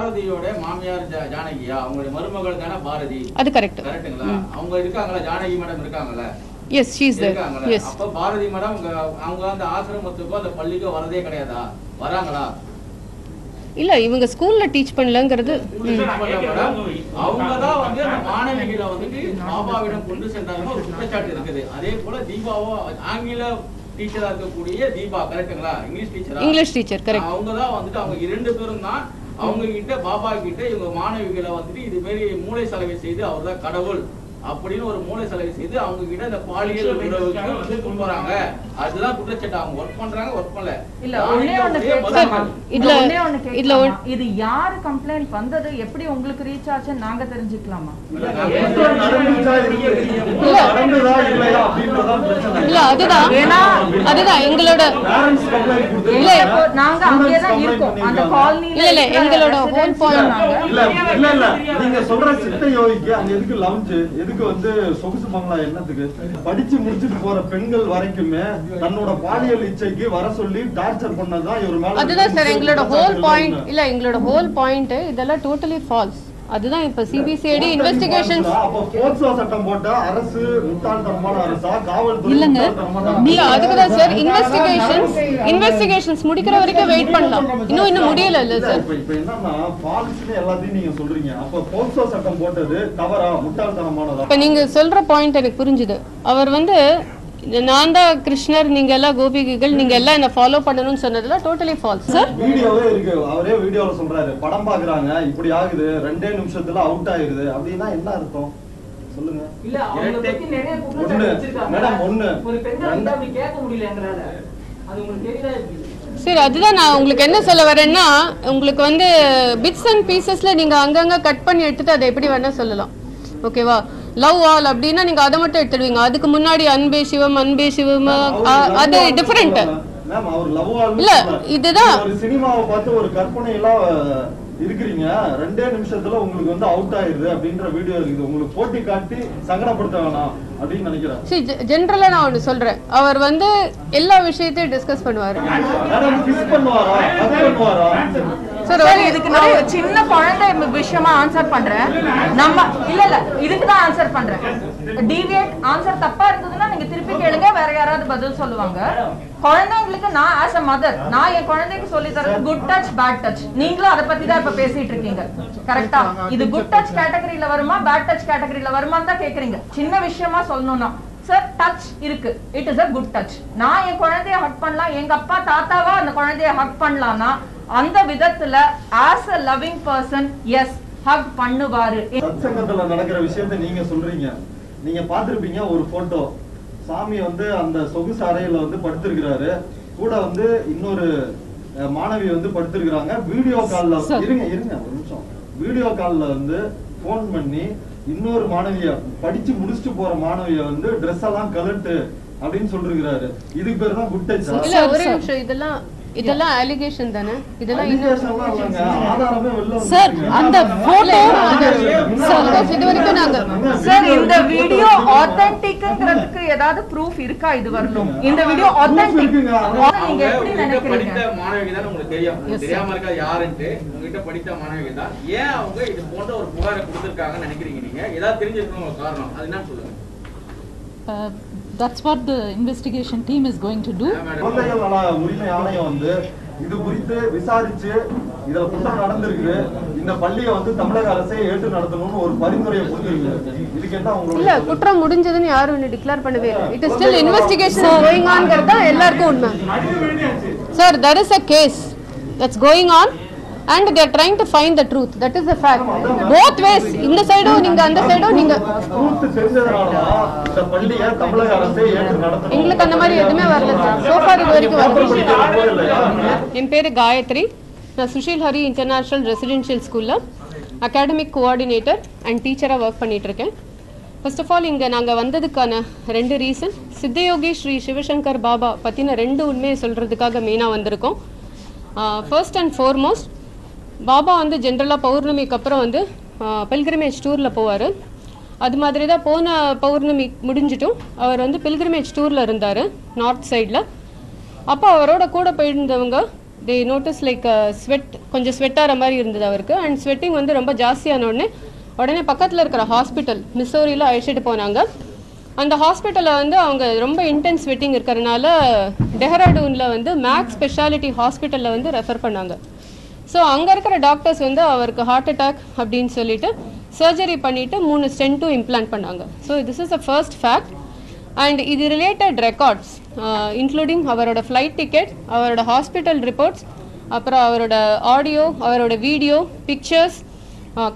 பாரதியோட மாமியார் ஜானகியா, அவங்களுடைய மருமகள் தானே பாரதி? அது கரெக்ட். கரெக்ட்டுங்களா? அவங்க இருக்காங்களா? ஜானகி மேடம் இருக்காங்களா? Yes, she is there. Yes. அப்ப பாரதி மேடம் அவங்க அந்த ஆசிரமத்துக்கோ அந்த பள்ளிக்கோ வரதே கிடையாதா? வராங்களா? இல்ல, இவங்க ஸ்கூல்ல டீச் பண்ணலங்கிறது. அவங்க தான் வந்து அந்த மாணவிகளை வந்து பாபாவிடம் கொண்டு சென்றாங்கன்னு ஒரு குற்றச்சாட்டு இருக்குது. அதே போல தீபாவோ ஆங்கில டீச்சரா இருக்கக்கூடிய தீபா, கரெக்ட்டுங்களா? English teacher correct. அவங்க தான் வந்துட்டு அவங்க 2 பேரும் தான் அவங்க கிட்ட பாபா கிட்ட இவங்க மாணவிகளை வந்துட்டு இது மாதிரி மூளை சலவை செய்து அவர் தான் கடவுள் அப்படின்னு ஒரு மூளை சலவை செய்து அவங்க கிட்ட இந்த பாலியல் உறவுக்கு வந்து கொண்டு வராங்க. அதுதான் குற்றச்சாட்டு. அவங்க ஒர்க் பண்றாங்க, ஒர்க் பண்ணல. இல்ல ஒண்ணே ஒண்ணு இதுல இது யாரு கம்ப்ளைண்ட் வந்தது, எப்படி உங்களுக்கு ரீச் ஆச்சுன்னு நாங்க தெரிஞ்சுக்கலாமா? இல்ல அதுதான் எங்களோட நாங்க அங்கேதான் இருக்கோம் அந்த காலனில. இல்ல எங்களோட ஹோல் பாயிண்ட் இல்ல நீங்க சொல்ற சித்த யோகிக்கு அங்க எதுக்கு லவுஞ்ச், எதுக்கு வந்து சொகுசு பங்களா, என்னத்துக்கு? படிச்சு முடிச்சிட்டு போற பெண்கள் வரைக்குமே தன்னோட பாலியல் இச்சைக்கு வர சொல்லி டார்ச்சர் பண்ணதான் இவர் மேல. அதுதான் சார் எங்களோட ஹோல் பாயிண்ட். இல்ல எங்களோட ஹோல் பாயிண்ட் இதெல்லாம் டோட்டலி ஃபால்ஸ். அதுதான் இப்ப சிபிசிஐடி இன்வெஸ்டிகேஷன்ஸ். அப்ப போக்சோ சட்டம் போட்ட அரசு முட்டாள்தனமான அரசா, காவல்துறை இல்லங்க? நீங்க அதுக்கு தான் சார் இன்வெஸ்டிகேஷன்ஸ் முடிக்கிற வரைக்கும் வெயிட் பண்ணலாம். இன்னும் முடியல இல்ல சார். இப்ப என்னன்னா பாலிசில எல்லாத்தையும் நீங்க சொல்றீங்க. அப்ப போக்சோ சட்டம் போட்டது தவறா, முட்டாள்தனமானதா? இப்ப நீங்க சொல்ற பாயிண்ட் எனக்கு புரிஞ்சுது. அவர் வந்து நான் தான் கிருஷ்ணர், நீங்க எல்லாம் கோபிகைகள், நீங்க எல்லாம் என்ன ஃபாலோ பண்ணணும்னு சொன்னதுல டோட்டலி ஃபால்ஸ் சார். வீடியோவே இருக்கு, அவரே வீடியோல சொல்றாரு. படம் பாக்குறாங்க, இப்படி ஆகுது, 2 நிமிஷத்துல அவுட் ஆயிருது அப்படின்னா என்ன அர்த்தம் சொல்லுங்க? இல்ல அவங்க பத்தி நிறைய குற்றச்சாட்டு வச்சிருக்காங்க மேடம். ஒரு பெண்ணை வந்து அப்படி கேட்க முடியல எங்களால. அது உங்களுக்கு தெரியுதா? சரி, அதுதான் நான் உங்களுக்கு என்ன சொல்ல வரேன்னா, உங்களுக்கு வந்து பிட்ஸ் அண்ட் பீசஸ்ல நீங்க அங்கங்க கட் பண்ணி எடுத்துட்டு அதை எப்படி வேணா சொல்லலாம். ஓகேவா? லவ் ஆல் அப்படின்னா நீங்க அதை மட்டும் எடுத்துடுவீங்க. அதுக்கு முன்னாடி அன்பே சிவம் அது டிஃபரெண்ட் இல்ல. இதுதான் ஒரு சினிமாவை பார்த்து ஒரு கற்பனை எல்லாம் இருக்கிறீங்க, 2 நிமிஷத்துல உங்களுக்கு வந்து அவுட் ஆயிருது அப்படின்ற வீடியோ இருக்குது. உங்களுக்கு போட்டி காட்டி சங்கடப்படுத்த வேணாம் அப்படின்னு நினைக்கிறேன். சரி, ஜெனரலா நான் ஒன்று சொல்றேன். அவர் வந்து எல்லா விஷயத்தையும் டிஸ்கஸ் பண்ணுவாரு. இதுக்கு நான் ஒரு சின்ன குழந்தை விஷயமா ஆன்சர் பண்றேன். நம்ம இல்ல இதுக்கு தான் ஆன்சர் பண்றேன். டீவியேட் ஆன்சர் தப்பா இருந்ததுன்னா நீங்க திருப்பி கேளுங்க, வேற யாராவது பதில் சொல்லுவாங்க. குழந்தைங்களுக்கு நான் ஆஸ் அ மதர் நான் என் குழந்தைக்கு சொல்லி தரது குட் டச் பேட் டச். நீங்களும் அதை பத்தி தான் இப்ப பேசிட்டு இருக்கீங்க, கரெக்டா? இது குட் டச் கேட்டகரியில வருமா பேட் டச் கேட்டகரியில வருமான்னு தான் கேக்குறீங்க. சின்ன விஷயமா சொல்லணும்னா சார் டச் இருக்கு, it is a good touch. நான் என் குழந்தைய ஹக் பண்ணலாம், எங்க அப்பா தாத்தாவா அந்த குழந்தைய ஹக் பண்ணலாம்னா அந்த விதத்துல as a loving person S hug பண்ணுவாரு. சத்சங்கத்துல நடக்கிற விஷயத்தை நீங்க சொல்றீங்க. நீங்க பாத்திருப்பீங்க ஒரு போட்டோ, சாமி வந்து அந்த சொகுசு அறையில வந்து படுத்திருக்கிறாரு, கூட வந்து இன்னொரு மாணவி வந்து படுத்திருக்கிறாங்க. வீடியோ கால்ல இருங்க ஒரு நிமிஷம், வீடியோ கால்ல வந்து போன் பண்ணி இன்னொரு மாணவிய படிச்சு முடிச்சுட்டு போற மாணவிய வந்து ட்ரெஸ் எல்லாம் கலட்டு அப்படின்னு சொல்லிருக்கிறாரு. இதுக்கு பேர் தான் குட் டச். இல்ல ஒரே நிமிஷம், இதெல்லாம் அலிகேஷன் தானே? இதெல்லாம் சார் அந்த போட்டோ சார் இது வரைக்கும் நாங்க சார் இந்த வீடியோ ஆத்தென்டிக்ங்கிறதுக்கு ஏதாவது ப்ரூஃப் இருக்கா? இது வரணும் இந்த வீடியோ ஆத்தென்டிக். நீங்க எப்படி நினைக்கிறீங்க? மாணவிகள் தான் உங்களுக்கு தெரியும், தெரியாம இருக்கா யாருன்னு? உங்ககிட்ட படித்த மாணவிகள் தான். ஏன் அவங்க இது போன்ற ஒரு புகாரை கொடுத்திருக்காங்கன்னு நினைக்கிறீங்க நீங்க? ஏதாவது தெரிஞ்சிருக்கணும் காரணம், அது என்ன சொல்லுங்க? That's what the investigation team is going to do. குழந்தைகள் நல உரிமை ஆணையம் வந்து இது குறித்து விசாரிச்சு இதுல குற்றம் நடந்திருக்கு, இந்த பள்ளியை வந்து தமிழக அரசே ஏற்று நடத்தணும்னு ஒரு பரிந்துரையை கொடுத்திருக்கு. இதுக்கு என்ன உங்களோட? இல்ல குற்றம் முடிஞ்சதுன்னு யாரும் இன்னும் டிக்ளேர் பண்ணவே இல்லை. It is still investigation going ஆன்ங்கிறது தான் எல்லாருக்கும் உண்மை sir. there is a case that's going on and they are trying to find the truth. That is the fact. Both ways, இந்த சைடும் நீங்க அந்த சைடும் நீங்க எங்களுக்கு அந்த மாதிரி எதுவுமே வரல சார். சோஃபார் இது வரைக்கும் வரல. என் பேரு காயத்ரி, நான் சுஷில் ஹரி இன்டர்நேஷனல் ரெசிடென்ஷியல் ஸ்கூல்ல அகாடமிக் கோஆர்டினேட்டர் அண்ட் டீச்சராக ஒர்க் பண்ணிட்டு இருக்கேன். ஃபர்ஸ்ட் ஆஃப் ஆல் இங்கே நாங்கள் வந்ததுக்கான 2 ரீசன். சித்தயோகி ஸ்ரீ சிவசங்கர் பாபா பற்றின 2 உண்மையை சொல்கிறதுக்காக மெயினாக வந்திருக்கோம். ஃபர்ஸ்ட் அண்ட் ஃபார்மோஸ்ட், பாபா வந்து ஜென்ரலாக பௌர்ணமிக்கு அப்புறம் வந்து பில்கிரிமேஜ் டூரில் போவார். அது மாதிரி தான் போன பௌர்ணமி முடிஞ்சிட்டும் அவர் வந்து பில்கிரிமேஜ் டூரில் இருந்தார் நார்த் சைடில். அப்போ அவரோட கூட போயிருந்தவங்க தே நோட்டீஸ் லைக் ஸ்வெட், கொஞ்சம் ஸ்வெட் ஆகிற மாதிரி இருந்தது அவருக்கு. அண்ட் ஸ்வெட்டிங் வந்து ரொம்ப ஜாஸ்தியான உடனே பக்கத்தில் இருக்கிற ஹாஸ்பிட்டல் மிசோரியில் அழைச்சிட்டு போனாங்க. அந்த ஹாஸ்பிட்டலில் வந்து அவங்க ரொம்ப இன்டென்ஸ் ஸ்வெட்டிங் இருக்கிறதுனால டெஹ்ராடூனில் வந்து மேக்ஸ் ஸ்பெஷாலிட்டி ஹாஸ்பிட்டலில் வந்து ரெஃபர் பண்ணாங்க. ஸோ அங்கே இருக்கிற டாக்டர்ஸ் வந்து அவருக்கு ஹார்ட் அட்டாக் அப்படின்னு சொல்லிட்டு சர்ஜரி பண்ணிவிட்டு 3 ஸ்டென்ட்டும் இம்ப்ளான்ட் பண்ணாங்க. So this is a first fact. And இது ரிலேட்டட் ரெக்கார்ட்ஸ் இன்க்ளூடிங் அவரோட ஃப்ளைட் டிக்கெட், அவரோட ஹாஸ்பிட்டல் ரிப்போர்ட்ஸ், அப்புறம் அவரோட ஆடியோ, அவரோட video, pictures,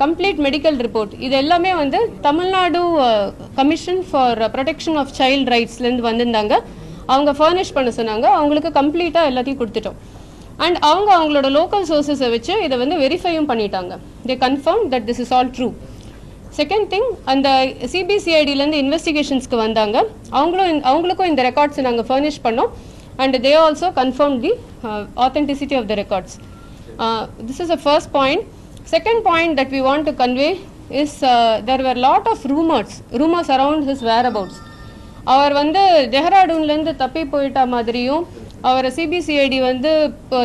complete medical report, இது எல்லாமே வந்து Tamil Nadu commission for protection of child ரைட்ஸ்லேருந்து வந்திருந்தாங்க. அவங்க ஃபர்னிஷ் பண்ண சொன்னாங்க. அவங்களுக்கு கம்ப்ளீட்டாக எல்லாத்தையும் கொடுத்துட்டோம். அண்ட் அவங்களோட லோக்கல் சோர்ஸஸை வச்சு இதை வந்து வெரிஃபையும் பண்ணிட்டாங்க. They confirm that this is all true. Second thing, அந்த சிபிசிஐடிலேருந்து இன்வெஸ்டிகேஷன்ஸ்க்கு வந்தாங்க. அவங்களுக்கும் இந்த ரெக்கார்ட்ஸை நாங்கள் ஃபர்னிஷ் பண்ணோம். And they also confirm the authenticity of the records. This is a first point. Second point that we want to convey is there were lot of rumors around his whereabouts. அவர் வந்து டெஹ்ராடூன்லேருந்து தப்பி போயிட்ட மாதிரியும் அவரை CBCID வந்து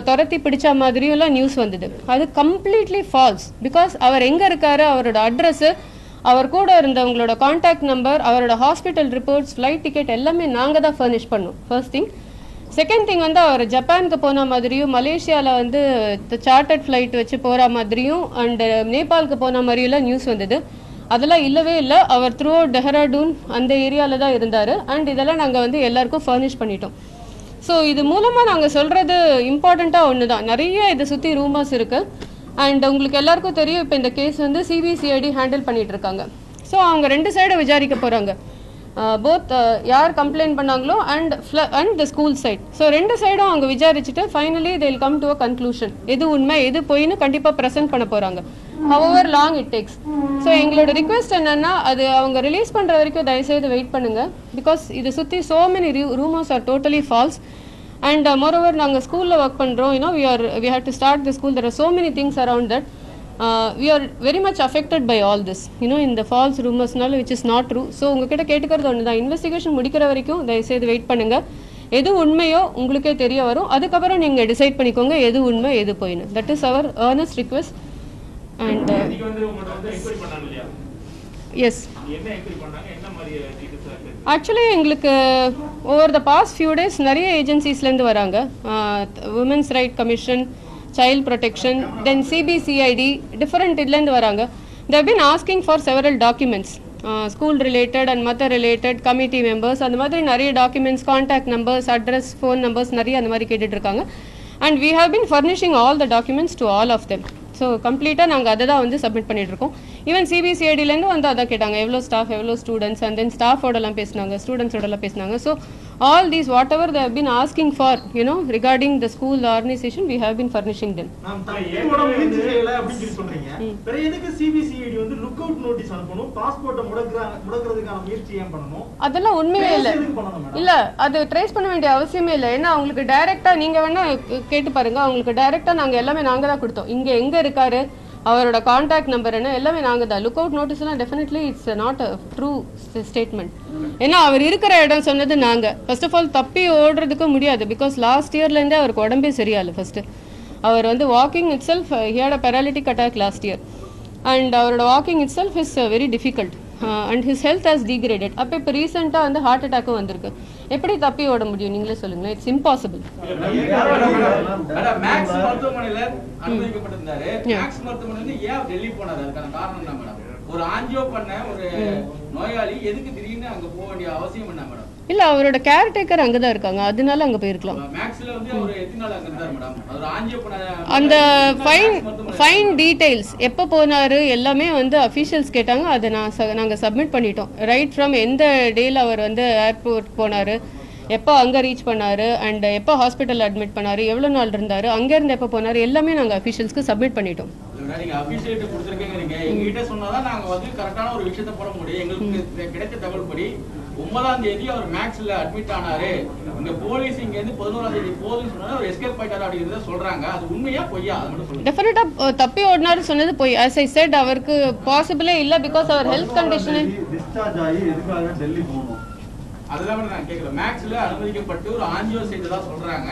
துரத்தி பிடிச்ச மாதிரியும் எல்லாம் நியூஸ் வந்தது. அது கம்ப்ளீட்லி ஃபால்ஸ். பிகாஸ் அவர் எங்கே இருக்காரு, அவரோட அட்ரஸ்ஸு, அவர் கூட இருந்தவங்களோட கான்டாக்ட் நம்பர், அவரோட ஹாஸ்பிட்டல் ரிப்போர்ட்ஸ், ஃப்ளைட் டிக்கெட் எல்லாமே நாங்கள் தான் ஃபர்னிஷ் பண்ணோம். First thing. செகண்ட் திங் வந்து அவர் ஜப்பானுக்கு போன மாதிரியும், மலேசியாவில் வந்து சார்ட்டர்ட் ஃப்ளைட் வச்சு போகிற மாதிரியும், அண்டு நேபாளுக்கு போன மாதிரியெல்லாம் நியூஸ் வந்தது. அதெல்லாம் இல்லவே இல்லை. அவர் த்ரூ அவுட் டெஹ்ராடூன் அந்த ஏரியாவில் தான் இருந்தார். அண்ட் இதெல்லாம் நாங்கள் வந்து எல்லாருக்கும் ஃபர்னிஷ் பண்ணிட்டோம். ஸோ இது மூலமாக நாங்கள் சொல்கிறது இம்பார்ட்டண்ட்டாக ஒன்று தான். நிறைய இதை சுற்றி ரூமர்ஸ் இருக்குது. அண்ட் உங்களுக்கு எல்லாருக்கும் தெரியும், இப்போ இந்த கேஸ் வந்து சிபிசிஐடி ஹேண்டில் பண்ணிகிட்டு இருக்காங்க. ஸோ அவங்க 2 சைடை விசாரிக்க போகிறாங்க. போத் யார் கம்ப்ளைண்ட் பண்ணாங்களோ and the school side. So 2 சைடும் அவங்க விசாரிச்சுட்டு finally they will come to a conclusion. எது உண்மை எது பொய்னு கண்டிப்பாக ப்ரெசென்ட் பண்ண போகிறாங்க. However long it takes. So எங்களோட ரிக்வெஸ்ட் என்னென்னா, அது அவங்க ரிலீஸ் பண்ணுற வரைக்கும் தயவுசெய்து வெயிட் பண்ணுங்கள். பிகாஸ் இதை சுற்றி so many rumours are totally false. And moreover நாங்கள் ஸ்கூலில் ஒர்க் பண்ணுறோம். we have to start the school. There are so many things around that. We are very much affected by all this, in the false rumors, which is not true. So உங்ககிட்ட கேட்டுக்கிறது ஒன்று தான், investigation முடிக்கிற வரைக்கும் தயவுசெய்து wait பண்ணுங்க. எது உண்மையோ உங்களுக்கே தெரிய வரும். அதுக்கப்புறம் நீங்கள் டிசைட் பண்ணிக்கோங்க எது உண்மை எது போயின்னு. தட் இஸ் அவர் earnest request. And yes, actually எங்களுக்கு over the past few days நிறைய ஏஜென்சிஸ்லேருந்து வராங்க. Women's right commission, child protection, then CBCID, different idlend varanga. They have been asking for several documents, school related and mother related, committee members, and madri nariya documents, contact numbers, address, phone numbers nariya and mari ketittu irukanga. And we have been furnishing all the documents to all of them. So கம்ப்ளீட்டாக நாங்கள் அதை தான் வந்து submit பண்ணிகிட்ருக்கோம். Even சிபிசிஐடிலேருந்து வந்து அதான் கேட்டாங்க, எவ்வளோ ஸ்டாஃப், எவ்வளோ ஸ்டூடெண்ட்ஸ், அண்ட் தென் ஸ்டாஃபோடலாம் பேசினாங்க, ஸ்டூடெண்ட்ஸோடலாம் பேசினாங்க. So all these whatever they have been asking for, regarding the school organization, we have been furnishing them. அதெல்லாம் உண்மையே இல்லை. இல்லை, அது ட்ரேஸ் பண்ண வேண்டிய அவசியமே இல்லை. ஏன்னா அவங்களுக்கு டைரெக்டாக நீங்கள் வேணால் கேட்டு பாருங்கள். அவங்களுக்கு டைரெக்டாக நாங்கள் எல்லாமே நாங்கள் தான் கொடுத்தோம். இங்கே எங்கே இருக்காரு, அவரோட கான்டாக்ட் நம்பர் என்ன, எல்லாமே நாங்கள் தான். லுக் அவுட் நோட்டீஸ்லாம் definitely it's not a true statement. ஏன்னா அவர் இருக்கிற இடம் சொன்னது நாங்கள். ஃபர்ஸ்ட் ஆஃப் ஆல் தப்பி ஓடுறதுக்கு முடியாது. பிகாஸ் லாஸ்ட் இயர்லேருந்தே அவருக்கு உடம்பே சரியாயில்லை. ஃபஸ்ட்டு அவர் வந்து walking itself, he had a paralytic attack last year. And அவரோட walking itself is very difficult. And his health has degraded. அப்போ இப்போ ரீசெண்டாக வந்து ஹார்ட் அட்டாக்கும் வந்திருக்கு. எப்படி தப்பி ஓட முடியும் நீங்களே சொல்லுங்களேன். It's impossible. மேக்ஸ் மருத்துவமனையில அனுமதிக்கப்பட்டிருந்தாரு. மேக்ஸ் மருத்துவமனை ஏன் டெல்லி போனாரு? அதுக்கான காரணம் என்ன மேடம்? ஒரு ஆஞ்சியோ பண்ண ஒரு நோயாளி எதுக்கு திடீர்னு அங்க போக வேண்டிய அவசியம் என்ன மேடம்? இல்ல, அவரோட கேர்டேக்கர் அங்கே தான் இருக்காங்க, அதனால அங்கே போயிருக்கலாம். அந்த ஃபைன் டீட்டெயில்ஸ் எப்போ போனாரு எல்லாமே வந்து அஃபீஷியல்ஸ் கேட்டாங்க. அதை நாங்கள் சப்மிட் பண்ணிட்டோம். ரைட் ஃப்ரம் எந்த டேயில் அவர் வந்து ஏர்போர்ட் போனார், எப்போ அங்கே ரீச் பண்ணார், அண்ட் எப்போ ஹாஸ்பிட்டல் அட்மிட் பண்ணார், எவ்வளோ நாள் இருந்தார், அங்கேருந்து எப்போ போனார், எல்லாமே நாங்கள் அஃபீஷியல்ஸ்க்கு சப்மிட் பண்ணிட்டோம். நீங்க அபிஷேக் கொடுத்திருக்கீங்க, எங்ககிட்ட சொன்னாதான் நாங்க வந்து கரெக்டான ஒரு விஷயத்தை போட முடியும். எங்களுக்கு கிடைச்ச தகவல் படி 9ஆம் தேதி அவர் மேக்ஸ்ல அட்மிட் ஆனாரு. இங்க போலீஸ் இங்க இருந்து 11ஆம் தேதி போலீஸ் சொன்னா அவர் எஸ்கேப் ஆயிட்டாரு அப்படிங்கறத சொல்றாங்க. அது உண்மையா பொய்யா? அது மட்டும் சொல்லுங்க. டெஃபினட்டா தப்பி ஓடினாரு சொன்னது பொய். as I said, அவருக்கு பாசிபிளே இல்ல. பிகாஸ் அவர் ஹெல்த் கண்டிஷன் டிஸ்சார்ஜ் ஆகி எதுக்காக டெல்லி போகணும்? அதெல்லாம் கூட நான் கேட்கல. மேக்ஸ்ல அனுமதிக்கப்பட்டு ஒரு ஆஞ்சியோ செய்ததா சொல்றாங்க.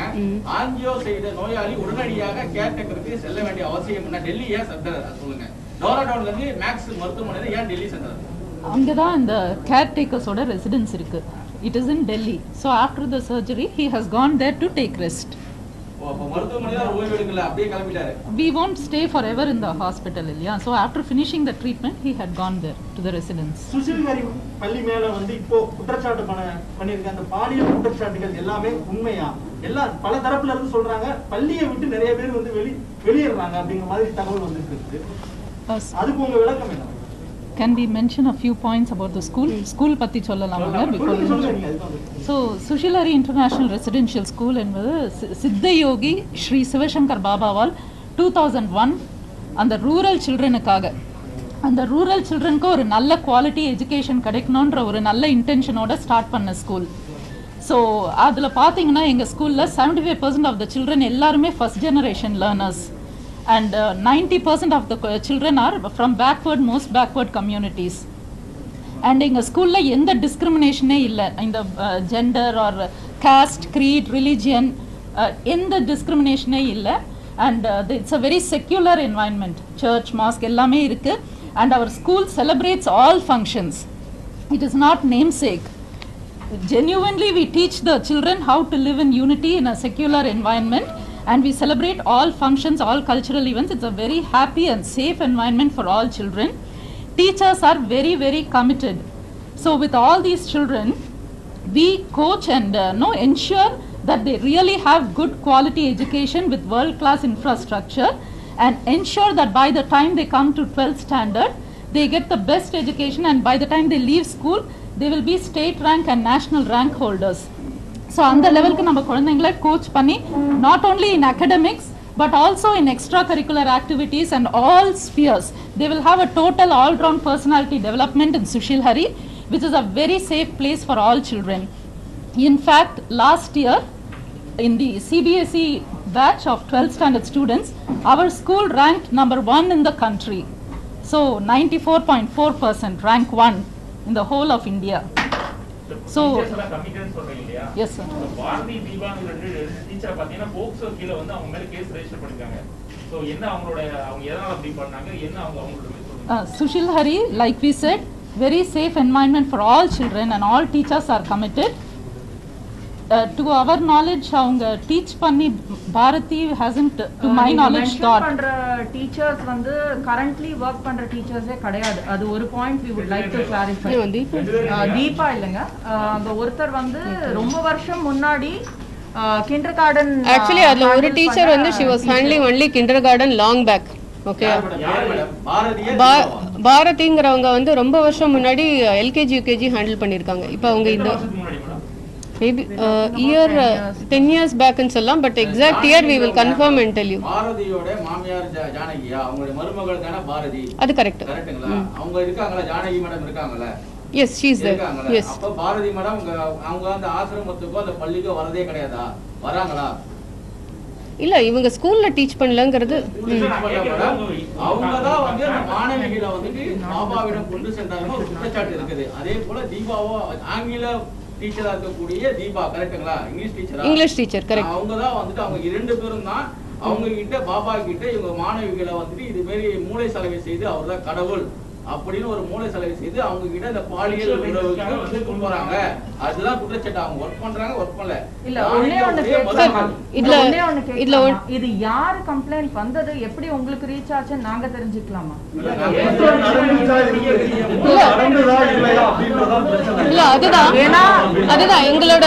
ஆஞ்சியோ செய்த நோயாளி உடனடியாக கேர்டேக்கருக்கு செல்ல வேண்டிய அவசியம் என்ன? டெல்லி ஏன் சென்றார் சொல்லுங்க. டோராடோன்ல இருந்து மேக்ஸ் மருத்துவமனையில ஏன் டெல்லி சென்றார்? அங்கதான் இந்த கேர்டேக்கர்ஸோட ரெசிடென்ஸ் இருக்கு. It is in Delhi. So after the surgery, he has gone there to take rest. We won't stay forever in the hospital, yeah. So after finishing the treatment, he had gone there to the residence. Sushil Hari பள்ளி மேல வந்து இப்போ குற்றச்சாட்டு பண்ணிருக்க அந்த பாலியல் குற்றச்சாட்டுகள் எல்லாமே உண்மையா? எல்லாம் பல தரப்புல இருந்து சொல்றாங்க. பள்ளியை விட்டு நிறைய பேர் வந்து வெளியேறாங்க அப்படிங்கிற மாதிரி தகவல் வந்துட்டு இருக்கு. அதுக்கு உங்க விளக்கம் என்ன? Can we mention a few points about the school? School பத்தி சொல்லலாமா before? So Sushil Hari International Residential School என்பது சித்தயோகி ஸ்ரீ சிவசங்கர் பாபாவால் 2001 அந்த ரூரல் சில்ட்ரனுக்காக, அந்த ரூரல் சில்ட்ரனுக்கு ஒரு நல்ல குவாலிட்டி எஜுகேஷன் கிடைக்கணுன்ற ஒரு நல்ல இன்டென்ஷனோட ஸ்டார்ட் பண்ண ஸ்கூல். ஸோ அதில் பார்த்தீங்கன்னா எங்கள் ஸ்கூலில் 75% ஆஃப் த சில்ட்ரன் எல்லாருமே first generation learners. And 90% of the children are from most backward communities. And in a school la endha discrimination illa in the gender or caste, creed, religion, endha discrimination illa. And it's a very secular environment. Church, mosque ellame irukku. And our school celebrates all functions. It is not namesake. Genuinely we teach the children how to live in unity in a secular environment. And we celebrate all functions, all cultural events. It's a very happy and safe environment for all children. Teachers are very, very committed. So with all these children, we coach and ensure that they really have good quality education with world-class infrastructure, and ensure that by the time they come to 12th standard, they get the best education, and by the time they leave school, they will be state rank and national rank holders. So அந்த லெவலுக்கு நம்ம குழந்தைங்களை coach பண்ணி not only in academics but also in extracurricular activities and all spheres, they will have a total all-round personality development in Sushil Hari, which is a very safe place for all children. In fact, last year in the CBSE batch of 12th standard students, our school ranked number 1 in the country. So 94.4%, rank 1 in the whole of India. So yes sir. Bharathi தீபாங்க teacher பாத்தீங்கன்னா போக்சோ கீழ வந்து அவங்க மேல case register பண்ணிருக்காங்க. So என்ன அவங்க எதனால அப்படி பண்ணாங்க? என்ன அவங்களோட Sushil Hari, like we said, very safe environment for all children and all teachers are committed. To our knowledge, அவங்க teach பண்ணி Bharathi hasn't, to my knowledge, taught. பண்ற டீச்சர்ஸ் வந்து currently work பண்ற டீச்சர்ஸே கிடையாது. அது ஒரு point we would like to clarify. Deepa இல்லங்க, அந்த ஒருத்தர் வந்து ரொம்ப வருஷம் முன்னாடி kindergarten, actually அதுல ஒரு டீச்சர் வந்து she was handling only kindergarten long back. Okay, பாரதிங்கறவங்க வந்து ரொம்ப வருஷம் முன்னாடி LKG UKG ஹேண்டில் பண்ணிருக்காங்க. இப்போ அவங்க இந்த maybe year 10 years back ன்னு சொல்லலாம், but exact year we will confirm and tell you. பாரதியோட மாமியார் ஜானகியா, அவங்களுடைய மருமகள் தான பாரதி? அது கரெக்ட். கரெக்ட்டுங்களா? அவங்க இருக்காங்களா? ஜானகி மேடம் இருக்காங்களா? Yes, she is there. Yes. அப்ப பாரதி மேடம் அவங்க அந்த ஆசிரமத்துக்கோ அந்த பள்ளிக்கோ வரதே கிடையாதா? வராங்களா? இல்ல, இவங்க ஸ்கூல்ல டீச் பண்ணலங்கிறது. அவங்க தான் வந்து அந்த மாணவிகளை வந்து பாபாவிடம் கொண்டு சென்றாங்க ஒரு குற்றச்சாட்டு இருக்குது. அதே போல தீபாவோ ஆங்கில டீச்சரா இருக்கக்கூடிய தீபா, கரெக்ட்டுங்களா? English teacher correct. அவங்க தான் வந்துட்டு அவங்க 2 பேரும் தான் அவங்க கிட்ட பாபா கிட்ட இவங்க மாணவிகளை வந்துட்டு இது மாதிரி மூளை சலவை செய்து அவர் தான் கடவுள் அப்படின்னு ஒரு மூளை சலவை செய்து அவங்க கிட்ட இந்த பாலியல் உறவுக்கு வந்து கொண்டு வராங்க. அதுதான் குற்றச்சாட்டு. அவங்க ஒர்க் பண்றாங்க, ஒர்க் பண்ணல. இல்ல ஒண்ணே ஒண்ணு கேட்கலாம். இதுல இது யாரு கம்ப்ளைன்ட் வந்தது, எப்படி உங்களுக்கு ரீச் ஆச்சுன்னு நாங்க தெரிஞ்சுக்கலாமா? இல்ல அதுதான் எங்களோட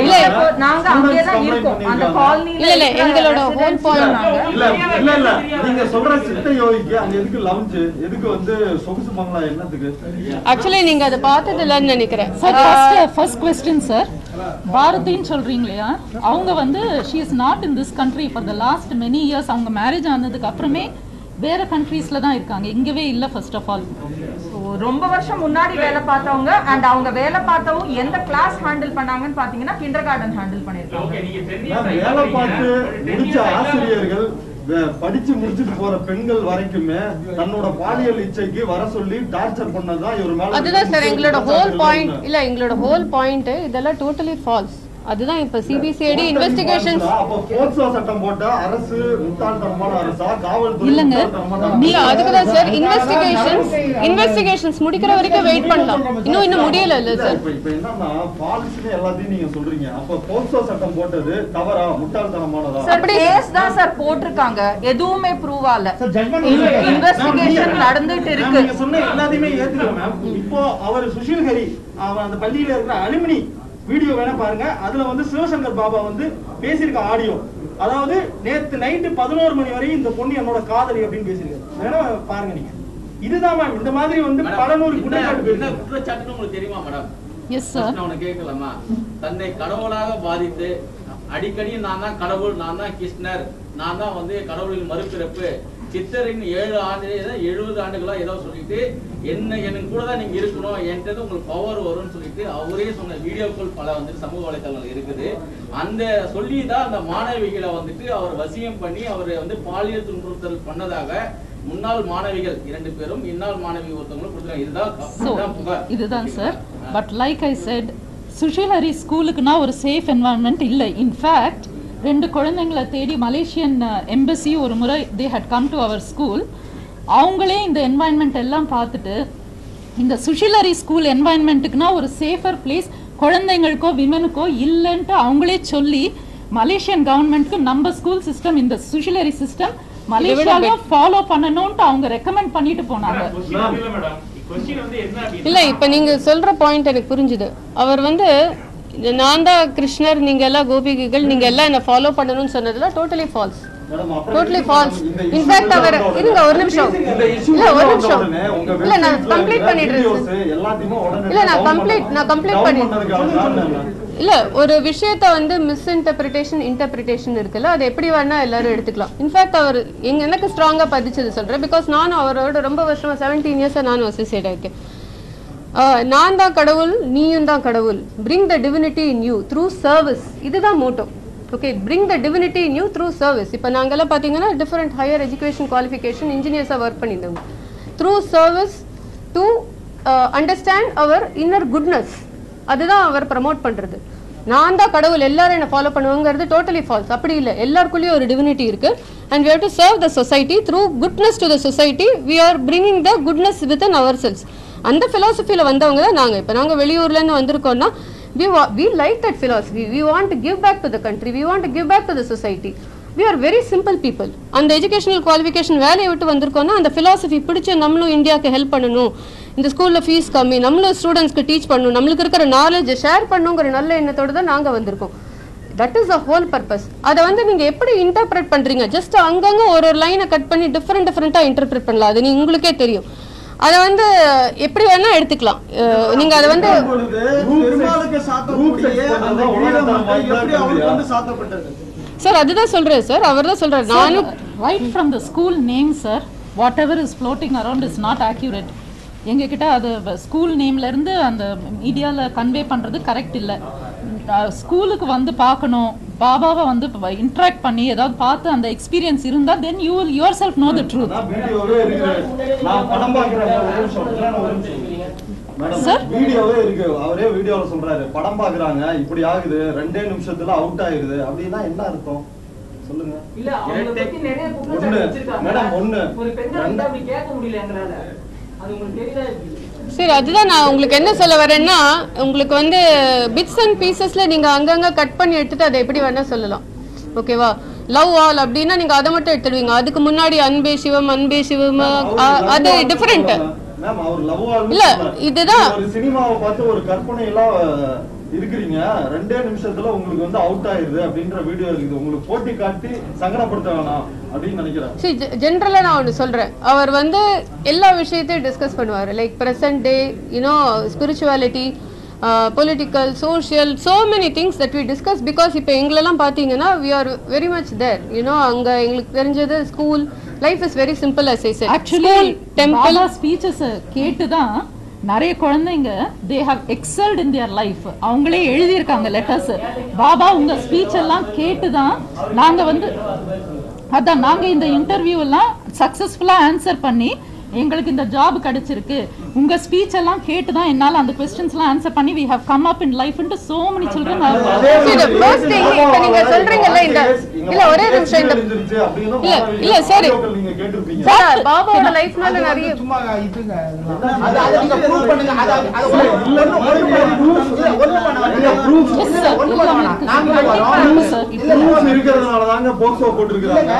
இல்ல நாங்க அங்கே தான் இருக்கோம் அந்த காலனில. இல்ல எங்களோட ஹோல் பாயிண்ட் இல்ல நீங்க சொல்ற சித்த யோகிக்கு அங்க எதுக்கு லவுஞ்ச், எதுக்கு வந்து சொகுசு பங்களா, என்னத்துக்கு? ஆக்சுவலி நீங்க அத பார்த்தது இல்லன்னு நினைக்கிறேன். First question sir, பாரதின்னு சொல்றீங்களா? அவங்க வந்து she is not in this country for the last many years. அவங்க மேரேஜ் ஆனதுக்கு அப்புறமே வேற கண்ட்ரீஸ்ல தான் இருக்காங்க, இங்கவே இல்ல. ஃபர்ஸ்ட் ஆஃப் ஆல் ரொம்ப வருஷம் முன்னாடி வேலை பார்த்தவங்க and அவங்க வேலை பார்த்தவங்க எந்த கிளாஸ் ஹேண்டில் பண்ணாங்கன்னு பாத்தீங்கன்னா kindergarten ஹேண்டில் பண்ணிருக்காங்க. வேலை பார்த்து முடிச்ச ஆசிரியர்கள் படிச்சு முடிச்சுட்டு போற பெண்கள் வரைக்குமே தன்னோட பாலியல் இச்சைக்கு வர சொல்லி டார்ச்சர் பண்ணதான் இவர் மேல. அதுதான் சார் எங்களோட ஹோல் பாயிண்ட். இல்ல எங்களோட ஹோல் பாயிண்ட் இதெல்லாம் டோட்டலி ஃபால்ஸ். அதுதான் இப்ப சிபிசிஐடி இன்வெஸ்டிகேஷன்ஸ். அப்ப போக்சோ சட்டம் போட்ட அரசு முட்டாள்தனமான அரசா, காவல்துறை இல்லங்க, இல்ல அதுக்கு தான் சார் இன்வெஸ்டிகேஷன்ஸ் முடிக்கிற வரைக்கும் வெயிட் பண்ணலாம். இன்னும் முடியல இல்ல சார். இப்ப என்னன்னா பாலிசின்னு எல்லாத்தையும் நீங்க சொல்றீங்க. அப்ப போக்சோ சட்டம் போட்டது தவறா, முட்டாள்தனமானதா? அப்படி கேஸ் தான் சார் போட்டிருக்காங்க, எதுவுமே ப்ரூவ் ஆகல. இன்வெஸ்டிகேஷன் நடந்துட்டு இருக்கு. நீங்க சொன்ன எல்லாத்தையுமே ஏத்துக்கல மேம். இப்போ அவர் சுஷில் ஹரி அவர் அந்த பள்ளியில இருக்கிற அலுமினி வீடியோ வேணா பாருங்க. அதுல வந்து சிவசங்கர் பாபா வந்து பேசியிருக்க ஆடியோ, அதாவது நேத்து நைட்டு 11 மணி வரை இந்த பொண்ணு என்னோட காதலி அப்படின்னு பேசியிருக்காரு. வேணா பாருங்க நீங்க. இதுதான் மேம் இந்த மாதிரி வந்து பல நூறு குற்றச்சாட்டு உங்களுக்கு தெரியுமா மேடம்? Yes sir. நான் உனக்கு கேட்கலாமா? தன்னை கடவுளாக பாதித்து அடிக்கடி நான் தான் கடவுள், நான் தான் கிருஷ்ணர், நான் தான் வந்து கடவுளின் மறுபிறப்பு, சித்தரின் 7 ஆண்டு 70 ஆண்டுகளா ஏதோ சொல்லிட்டு எனக்கு கூட தான் நீங்க இருக்கணும், என்கிட்ட உங்களுக்கு பவர் வரும்னு சொல்லிட்டு அவரே சொன்ன வீடியோக்கள் பல வந்துட்டு சமூக வலைத்தளங்கள் இருக்குது. அந்த சொல்லிதான் அந்த மாணவிகளை வந்துட்டு அவர் வசியம் பண்ணி அவரை வந்து பாலியல் துன்புறுத்தல் பண்ணதாக முன்னாள் மாணவிகள் 2 பேரும் இன்னாள் மாணவி ஒருத்தவங்களும் கொடுத்தாங்க. இதுதான் sir. But like I said, Sushil Hari ஸ்கூலுக்குனா ஒரு சேஃப் என்வாயன்மெண்ட் இல்லை. இன்ஃபேக்ட் 2 குழந்தைங்களை தேடி மலேசியன் எம்பசி ஒரு முறை they had come to our school. அவங்களே இந்த என்வாயன்மெண்ட் எல்லாம் பார்த்துட்டு இந்த சுஷில் ஹரி ஸ்கூல் என்வாயன்மெண்ட்டுக்குனா ஒரு சேஃபர் பிளேஸ் குழந்தைங்களுக்கோ விமனுக்கோ இல்லைன்ட்டு அவங்களே சொல்லி மலேசியன் கவர்மெண்ட்க்கு நம்ம ஸ்கூல் சிஸ்டம் இந்த சுஷில் ஹரி சிஸ்டம் மலேசியால ஃபாலோ பண்ணணும்னு அவங்க ரெக்கமெண்ட் பண்ணிட்டு போனாங்க. இல்ல இப்ப நீங்க சொல்ற பாயிண்ட் எனக்கு புரிஞ்சுது. அவர் வந்து நான் தான் கிருஷ்ணர், நீங்க எல்லாம் கோபிகைகள், நீங்க எல்லாம் என்ன ஃபாலோ பண்ணணும்னு சொன்னதுல totally false. Totally false. In fact அவர் இருங்க ஒரு நிமிஷம். இல்ல நான் கம்ப்ளீட் பண்ணிடுறேன். இல்ல நான் கம்ப்ளீட் பண்ணிடுறேன். இல்ல ஒரு விஷயத்தை வந்து மிஸ்இன்டர்பிரிட்டேஷன் இன்டர்பிரிட்டேஷன் இருக்குல்ல, அது எப்படி வேணா எல்லாரும் எடுத்துக்கலாம். இன்ஃபேக்ட் அவர் எனக்கு ஸ்ட்ராங்கா பதிச்சது சொல்றேன். பிகாஸ் நானும் அவரோட ரொம்ப வருஷமா 17 இயர்ஸா நானும் அசோசியேட் ஆயிருக்கேன். நான் தான் கடவுள், நீயும் தான் கடவுள். Bring the divinity in you through service. இதுதான் motto. Okay, bring the divinity in you through service. இப்போ நாங்கெல்லாம் பார்த்தீங்கன்னா டிஃப்ரெண்ட் ஹையர் எஜுகேஷன் குவாலிஃபிகேஷன் இன்ஜினியர்ஸாக ஒர்க் பண்ணியிருந்தோம். Through service to understand our inner goodness. அதுதான் அவர் ப்ரமோட் பண்ணுறது. நான் தான் கடவுள், எல்லாரும் என்ன ஃபாலோ பண்ணுவாங்கிறது டோட்டலி ஃபால்ஸ். அப்படி இல்லை, எல்லாருக்குள்ளேயும் ஒரு டிவினிட்டி இருக்கு. And we have to serve the society through goodness to the society. We are bringing the goodness within ourselves. அந்த philosophyல வந்தவங்க தான் நாங்க. இப்போ நாங்க வெளியூர்ல இருந்து வந்திருக்கோம்னா we like that philosophy. We want to give back to the country. We want to give back to the society. We are very simple people. அந்த educational qualification வேலையை விட்டு வந்திருக்கோம்னா அந்த philosophy பிடிச்ச நம்மளும் இந்தியாவுக்கு ஹெல்ப் பண்ணணும், இந்த ஸ்கூல்ல ஃபீஸ் கம்மி, நம்மளும் ஸ்டூடெண்ட்ஸ்க்கு டீச் பண்ணணும், நம்மளுக்கு இருக்கிற நாலேஜை ஷேர் பண்ணுங்கிற நல்ல எண்ணத்தோடு தான் நாங்கள் வந்திருக்கோம். That is a whole purpose. அதை வந்து நீங்க எப்படி இன்டர்பிரேட் பண்றீங்க? ஜஸ்ட் அங்கங்க ஒரு லைனை கட் பண்ணி டிஃப்ரெண்டா இன்டர்பிரேட் பண்ணலாம். அது உங்களுக்கே தெரியும். அதை வந்து எப்படி வேணா எடுத்துக்கலாம். நீங்க அதை வந்து சார் அதுதான் சொல்றேன் சார், அவர் தான் சொல்றாரு. நானும் right from the school name sir, what ever is floating around is not accurate. எங்ககிட்ட அது ஸ்கூல் நேம்லேருந்து அந்த மீடியாவில் கன்வே பண்ணுறது கரெக்ட் இல்லை. ஸ்கூலுக்கு வந்து பார்க்கணும், பாபாவை வந்து இன்ட்ராக்ட் பண்ணி ஏதாவது பார்த்து அந்த எக்ஸ்பீரியன்ஸ் இருந்தால் then you will your self no the truth. Sir வீடியோவே இருக்கு, அவரே வீடியோல சொல்றாரு படம் பாக்குறாங்க இப்படி ஆகுது, 2 நிமிஷத்துல அவுட் ஆயிருது அப்படின்னா என்ன அர்த்தம் சொல்லுங்க? இல்ல அவங்க பத்தி நிறைய குற்றச்சாட்டு வச்சிருக்காங்க மேடம். ஒரு பெண்ணை வந்து அப்படி கேட்க முடியல எங்களால. அது உங்களுக்கு தெரியுதா? சரி, அதுதான் நான் உங்களுக்கு என்ன சொல்ல வரேன்னா, உங்களுக்கு வந்து பிட்ஸ் அண்ட் பீசஸ்ல நீங்க அங்கங்க கட் பண்ணி எடுத்துட்டு அதை எப்படி வேணா சொல்லலாம். ஓகேவா? லவ் ஆல் அப்படின்னா நீங்க அதை மட்டும் எடுத்துடுவீங்க. அதுக்கு முன்னாடி அன்பே சிவம் அது டிஃபரெண்ட் இல்ல. இதுதான் ஒரு சினிமாவை பார்த்து ஒரு கற்பனை எல்லாம் இருக்கிறீங்க, 2 நிமிஷத்துல உங்களுக்கு வந்து அவுட் ஆயிருது அப்படின்ற வீடியோ இருக்குது. உங்களுக்கு போட்டி காட்டி சங்கடப்படுத்த வேணாம் அப்படின்னு நினைக்கிறேன். சரி, ஜென்ரலா நான் ஒன்று சொல்றேன். அவர் வந்து எல்லா விஷயத்தையும் டிஸ்கஸ் பண்ணுவார். Like present day, you know, spirituality, political, social, so many things that we discuss. because இப்போ எங்களெல்லாம் பார்த்தீங்கன்னா we are very much there, you know. அங்கே எங்களுக்கு தெரிஞ்சது school life is very simple. as I said, actually temple speeches கேட்டு தான் நிறைய குழந்தைங்க they have excelled in their life. அவங்களே எழுதியிருக்காங்க லெட்டர்ஸ். பாபா உங்க ஸ்பீச் எல்லாம் கேட்டு தான் நாங்க வந்து அதான் நாங்க இந்த இன்டர்வியூ எல்லாம் சக்சஸ்ஃபுல்லா ஆன்சர் பண்ணி எங்களுக்கு இந்த ஜாப் கிடைச்சிருக்கு. உங்க ஸ்பீச் எல்லாம் கேட்டு தான் என்னால அந்த क्वेश्चंस எல்லாம் ஆன்சர் பண்ணி we have come up in life into so many children. See, the first thing இப்ப நீங்க சொல்றீங்கல்ல இந்த இல்ல ஒரே நிமிஷம் இந்த இல்ல சார் சார் பாபாவோட லைஃப்னால நிறைய சும்மா இதுங்க அத நீங்க ப்ரூவ் பண்ணுங்க. அத ஒண்ணு பண்ணாதீங்க. ப்ரூஃப் ஒண்ணு பண்ணாதீங்க. நாங்க வரோம் ப்ரூஃப் இருக்குறதுனால தாங்க போக்சோ போட்டுருக்காங்க.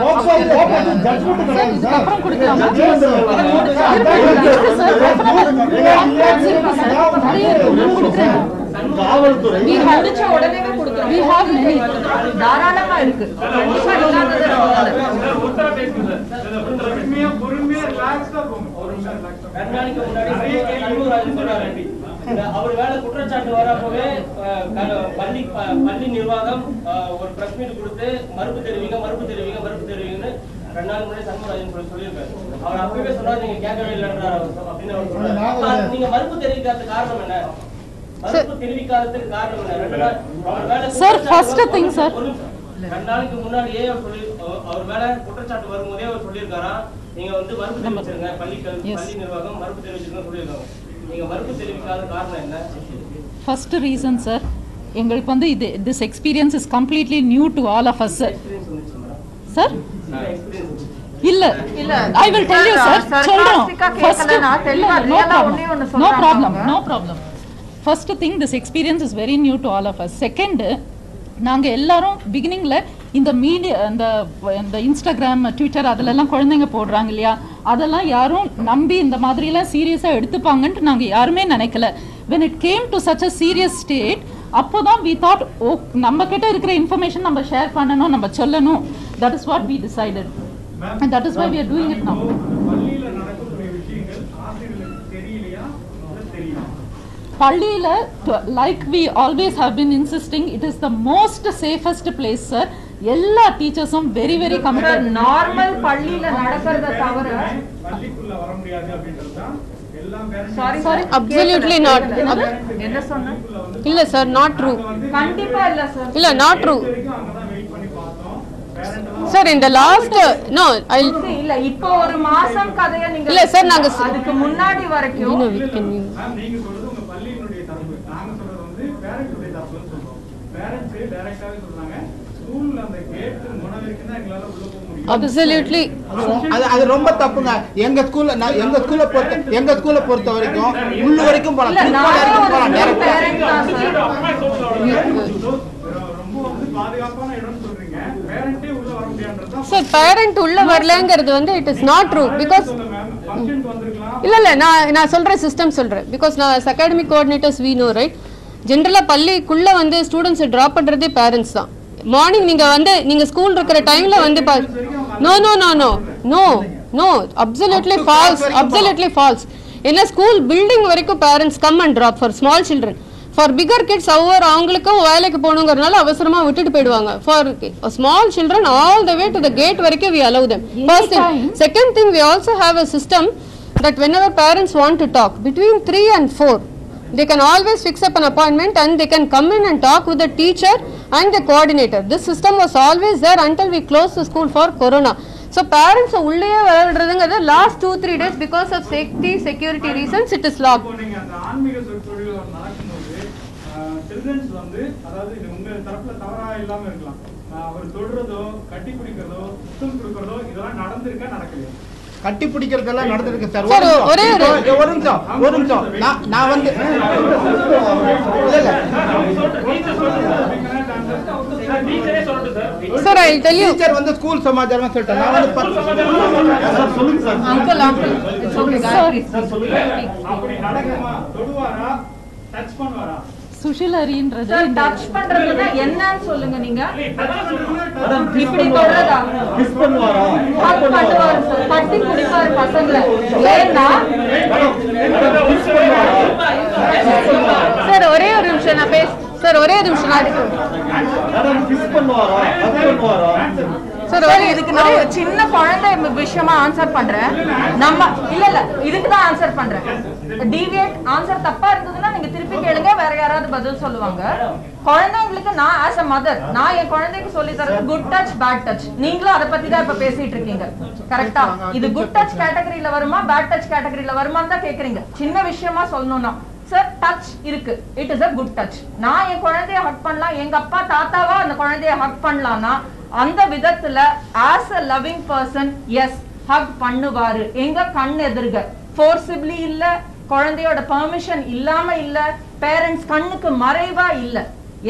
போக்சோ போட்டு ஜட்ஜ்மென்ட் அப்புறம் கொடுக்கலாமா? காவல்துறை முடிச்ச உடனேவே கொடுக்குறோம். தாராளமா இருக்கு. அவர் வேலை குற்றச்சாட்டு வரப்பவே பள்ளி நிர்வாகம் ஒரு பிரஸ் மீட் கொடுத்து மறுப்பு தெரிவிங்கன்னு 2 நாள் முன்னாடி சண்முகராஜன் சொல்லியிருக்காரு. அவர் அப்பவே சொன்னார் நீங்க கேட்கவே இல்லைன்றார் அப்படின்னு அவர் சொன்னார். நீங்க மறுப்பு தெரிவிக்காத காரணம் என்ன? மறுப்பு தெரிவிக்காததுக்கு காரணம் என்ன? அவர் வேலை சார் ஃபர்ஸ்ட் திங் சார் 2 நாளைக்கு முன்னாடியே அவர் மேல குற்றச்சாட்டு வரும்போதே அவர் சொல்லியிருக்காரா நீங்க வந்து மறுப்பு தெரிவிச்சிருங்க பள்ளி நிர்வாகம் மறுப்பு தெரிவிச்சிருங்க சொல்லியிருக்காங்க. நீங்க மறுப்பு தெரிவிக்காத காரணம் என்ன? ஃபர்ஸ்ட் ரீசன் சார் எங்களுக்கு வந்து இது this experience is completely new to all of us sir. இல்ல I will tell you sir. சொல்றோம் first no problem. First thing, this experience is very new to all of us. Second, நாங்க எல்லாரும் பிகினிங்ல இந்த media இந்த Instagram Twitter அதெல்லாம் குழந்தைங்க போடுறாங்க இல்லையா, அதெல்லாம் யாரும் நம்பி இந்த மாதிரி எல்லாம் சீரியஸா எடுத்துப்பாங்கன்னு நாங்க யாருமே நினைக்கல. when it came to such a serious state, அப்போதான் we thought நம்ம கிட்ட இருக்கிற இன்ஃபர்மேஷன் நம்ம ஷேர் பண்ணணும், நம்ம சொல்லணும். that is what we decided and that is why we are doing it now. பள்ளியில நடக்கக்கூடிய விஷயங்கள் ஆசிரியர்களுக்கு தெரியலையா தெரியுமா? பள்ளியில like we always have been insisting, it is the most safest place sir. எல்லா டீச்சர்ஸும் very very committed. நார்மல் பள்ளியில நடக்கிறத தவிர பள்ளிக்குள்ள வர முடியாது அப்படின்றது தான் எல்லாம் sorry absolutely not. என்ன சொன்ன? இல்ல சார் not true. கண்டிப்பா இல்ல சார். இல்ல not true. அங்கதான் வெயிட் பண்ணி பார்த்தோம். சார் இந்த லாஸ்ட் நோ இல்ல இப்போ ஒரு மாசம் கதைய நீங்க இல்ல சார் நாங்க அதுக்கு முன்னாடி வரைக்கும் நீங்க சொல்றது உங்க பள்ளியினுடைய தரப்பு, நாங்க சொல்றது வந்து பேரண்ட்ஸுடைய தரப்புன்னு சொல்றோம். பேரண்ட்ஸ் டைரக்டாவே சொல்றாங்க ஸ்கூல்ல அந்த கேட் முன்ன வரைக்கும் தான் எங்களால உள்ள போக முடியும். absolutely அது ரொம்ப தப்புங்க. எங்க ஸ்கூல்ல பொறுத்த வரைக்கும் உள்ள வரைக்கும் போலாம், வரைக்கும் போலாம் டைரக்டா. ரொம்ப வந்து பாதுகாப்பான இடம்னு சொல்றீங்க, பேரண்டே உள்ள வர முடியாதுன்றத சார் பேரண்ட் உள்ள வரலங்கிறது வந்து it is not true. Because function வந்திருக்கலாம். இல்ல நான் சொல்றேன் சிஸ்டம் சொல்றேன். பிகாஸ் நான் academic coordinators we know right. ஜென்ரலா பள்ளிக்குள்ள வந்து ஸ்டூடெண்ட்ஸ் டிராப் பண்றதே பேரண்ட்ஸ் தான். மார்னிங் நீங்க ஸ்கூல் இருக்கிற டைம்ல வந்து நோ absolutely false. என்ன ஸ்கூல் பில்டிங் வரைக்கும் parents come and drop for small children. For bigger kids அவங்களுக்கும் வேலைக்கு போகணுங்கிறதுனால அவசரமா விட்டுட்டு போயிடுவாங்க. For small children all the way to the gate வரைக்கும் we allow them. First thing. Second thing, we also have a system that whenever parents want to talk between 3 and 4, they can always fix up an appointment and they can come in and talk with the teacher and the coordinator. This system was always there until we closed the school for corona. So parents உள்ளே வரதுங்கிறது last 2-3 days because of security reasons it is locked. நீங்க அந்த ஆன்மீக சொற்பொழிவு நடக்கும்போது children's வந்து அதாவது உங்க தரப்புல தவறா இல்லாம இருக்கலாம், அவர் தொடுறதோ கட்டி பிடிக்கிறதோ சுத்தம் கொடுக்கறதோ இதெல்லாம் நடந்திருக்கா நடக்கலையா? கட்டி பிடிக்கிறதெல்லாம் நடந்திருக்கு சார். ஒரே ஒரு நிமிஷம் நான் வந்து Sir, I will tell you. Teacher வந்து ஸ்கூல் சமாச்சாரமா சொல்லிட்டேன். நான் வந்து சொல்லுங்க sir. Uncle it's okay sir சொல்லுங்க. அப்படி நடக்குமா? தொடுவாரா? டச் பண்ணுவாரா? சுஷிலரின்றது சார் டச் பண்றதுன்னா என்னன்னு சொல்லுங்க நீங்க. இப்படி தொடுறதா? கிஸ் பண்ணுவாரா? ஹக் பண்ணுவாரு சார். கட்டி பிடிப்பாரு பசங்கள. ஏன்னா சார் ஒரே ஒரு நிமிஷம் நான் சார் ஒரே ஒரு நிமிஷம் மேடம் கிஸ் பண்ணுவாரா? ஹக் பண்ணுவாரா? சார் இதுக்கு நான் ஒரு சின்ன குழந்தை விஷயமா ஆன்சர் பண்றேன். நம்ம இல்ல இதுக்கு தான் ஆன்சர் பண்றேன். டீவியேட் ஆன்சர் தப்பா இருந்ததுன்னா நீங்க திருப்பி கேளுங்க, வேற யாராவது யாராவது பதில் சொல்லுவாங்க. குழந்தைங்களுக்கு நான் ஆஸ் அ மதர் நான் என் குழந்தைக்கு சொல்லி தரது குட் டச் பேட் டச். நீங்களும் அதை பத்தி தான் இப்ப பேசிட்டு இருக்கீங்க, கரெக்டா? இது குட் டச் கேட்டகரியில வருமா பேட் டச் கேட்டகரியில வருமான்னு தான் கேக்குறீங்க. சின்ன விஷயமா சொல்லணும்னா சார் டச் இருக்கு, it is a good touch. நான் என் குழந்தைய ஹக் பண்ணலாம், எங்க அப்பா தாத்தாவா அந்த குழந்தைய ஹக் பண்ணலாம்னா அந்த விதத்துல as a loving person S hug பண்ணுவாரு. எங்க கண் எதிர்க ஃபோர்சிபிளி இல்ல, குழந்தையோட பெர்மிஷன் இல்லாம இல்ல, பேரண்ட்ஸ் கண்ணுக்கு மறைவா இல்ல.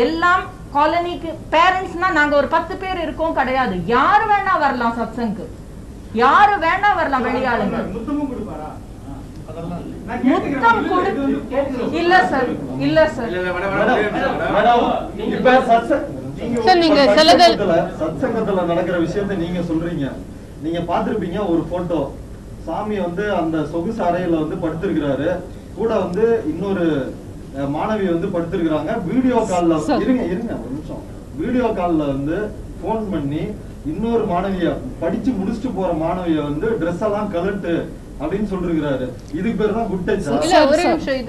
எல்லாம் காலனிக்கு பேரண்ட்ஸ்னா நாங்க ஒரு 10 பேர் இருக்கோம் கிடையாது. யாரு வேணா வரலாம் சத்சங்கு, யாரு வேணா வரலாம் வெளியாளுங்க. முத்தம் கொடு இல்ல சார், இல்ல சார். சார் நீங்க சத்சங்கத்துல நடக்கிற விஷயத்தை நீங்க சொல்றீங்க. நீங்க பாத்திருப்பீங்க ஒரு போட்டோ, சாமி வந்து அந்த சொகுசு அறையில வந்து படுத்திருக்கிறாரு, கூட வந்து இன்னொரு மாணவி வந்து படுத்திருக்கிறாங்க. வீடியோ கால்ல இருங்க ஒரு நிமிஷம், வீடியோ கால்ல வந்து போன் பண்ணி இன்னொரு மாணவிய படிச்சு முடிச்சுட்டு போற மாணவிய வந்து ட்ரெஸ் எல்லாம் கலட்டு அப்படின்னு சொல்லிருக்கிறாரு. இதுக்கு பேர் தான் குட் டச். இல்ல ஒரே நிமிஷம்,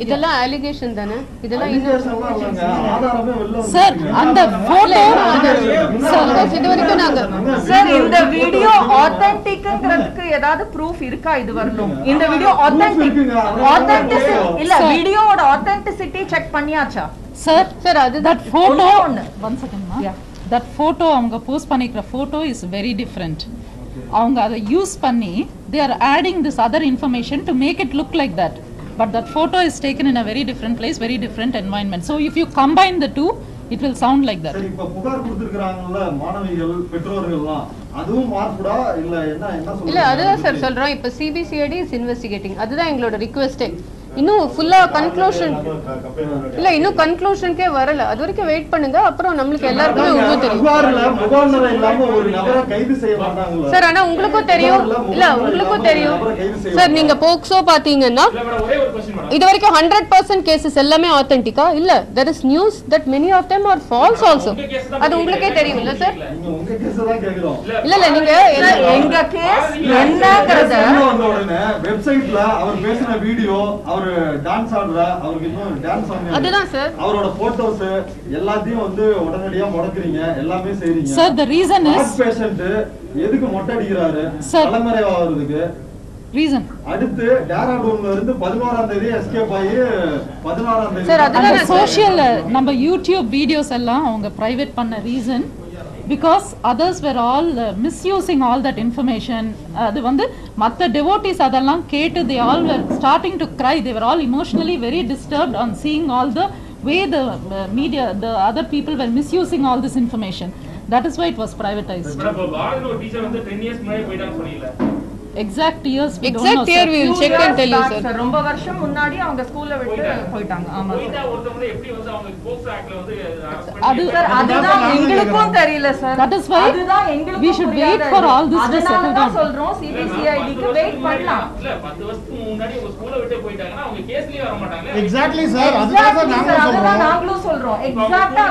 இதெல்லாம் அலிகேஷன் தானே, இதெல்லாம் ஆதாரமே வெல்ல சார் அந்த போட்டோ இது வரைக்கும் நாங்க சார் இந்த வீடியோ ஆத்தென்டிக்ங்கிறதுக்கு ஏதாவது ப்ரூஃப் இருக்கா இது வரணும்? இந்த வீடியோ ஆத்தென்டிசிட்டி இல்ல, வீடியோவோட ஆத்தென்டிசிட்டி செக் பண்ணியாச்சா சார்? அது that photo one second ma, that photo அவங்க போஸ்ட் பண்ணிக்கிற photo is very different. அவங்க அதை யூஸ் பண்ணி they are adding this other information to make it look like that, but that photo is taken in a very different place, very different environment. So if you combine the two it will sound like that. சரி, இப்ப புகார் கொடுத்திருக்காங்கல்ல மாணவிகள் பெற்றோர்கள்லாம், அதுவும் மார்க்குடா இல்ல என்ன சொல்றீங்க? இல்ல அதுதான் சார் சொல்றோம். இப்ப CBCID is investigating, அதுதான் எங்களோட ரிக்வெஸ்டே. இன்னும் ஃபுல்லா கன்க்ளூஷன் இல்ல, இன்னும் கன்க்ளூஷனுக்கே வரல. அது வரைக்கும் வெயிட் பண்ணுங்க, அப்புறம் நம்மளுக்கு எல்லாருக்குமே உண்மை தெரியும். முகாந்திரம் இல்லாம ஒரு நபரை கைது செய்ய மாட்டாங்களா சார்? ஆனா உங்களுக்கும் தெரியும், இல்ல உங்களுக்கும் தெரியும் சார். நீங்க போக்சோ பாத்தீங்கன்னா இது வரைக்கும் 100% கேசஸ் எல்லாமே ஆத்தென்டிக்கா இல்ல. there is news that many of them are false also. அது உங்களுக்கே தெரியும் இல்ல சார்? நீங்க உங்க கேஸ் தான் கேக்குறோம். இல்ல நீங்க எங்க கேஸ் என்னங்கறத உடனே வெப்சைட்ல அவர் பேசின வீடியோ, அவர் டான்ஸ் ஆடுற, அவருக்கு இன்னும் டான்ஸ் ஆடுற, அதுதான் சார் அவரோட போட்டோஸ் எல்லாத்தையும் வந்து உடனடியா முடக்குறீங்க, எல்லாமே செய்றீங்க. Sir, the reason is patient எதுக்கு மொட்டை அடிக்கிறாரு தலைமறைவாகிறதுக்கு reason. அடுத்து டேராடூன்ல இருந்து 11ஆம் தேதி எஸ்கேப் ஆகி 16ஆம் தேதி சார் அதுதான் சோஷியல் நம்ம யூடியூப் வீடியோஸ் எல்லாம் அவங்க பிரைவேட் பண்ண reason because others were all misusing all that information. அது வந்து மற்ற devotees அதெல்லாம் கேட்டு they all were starting to cry, they were all emotionally very disturbed on seeing all the way the media, the other people were misusing all this information. That is why it was privatized. but Bharathi ஒரு teacher வந்து 10 years முன்னாடி போயிட்டான்னு சொல்லல. exact years we don't know. exact year we will check and tell you sir. ரொம்ப வருஷம் முன்னாடி அவங்க ஸ்கூல்ல விட்டு போயிட்டாங்க. ஆமா சார். ஒருத்தவங்க எப்படி வந்து அவங்க போக்சோ ஆக்ட்ல வந்து அது சார் அதுதான் எங்களுக்கும் தெரியல சார். that is why அதுதான் எங்களுக்கும் we should wait for all this to settle down. சொல்றோம் CBCID க்கு வெயிட் பண்ணலாம். இல்ல 10 வருஷத்துக்கு முன்னாடி அவங்க ஸ்கூல்ல விட்டு போயிட்டாங்கன்னா அவங்க கேஸ்லயே வர மாட்டாங்க. எக்ஸாக்ட்லி சார், அதுதான் நாங்களும் சொல்றோம். எக்ஸாக்ட்டா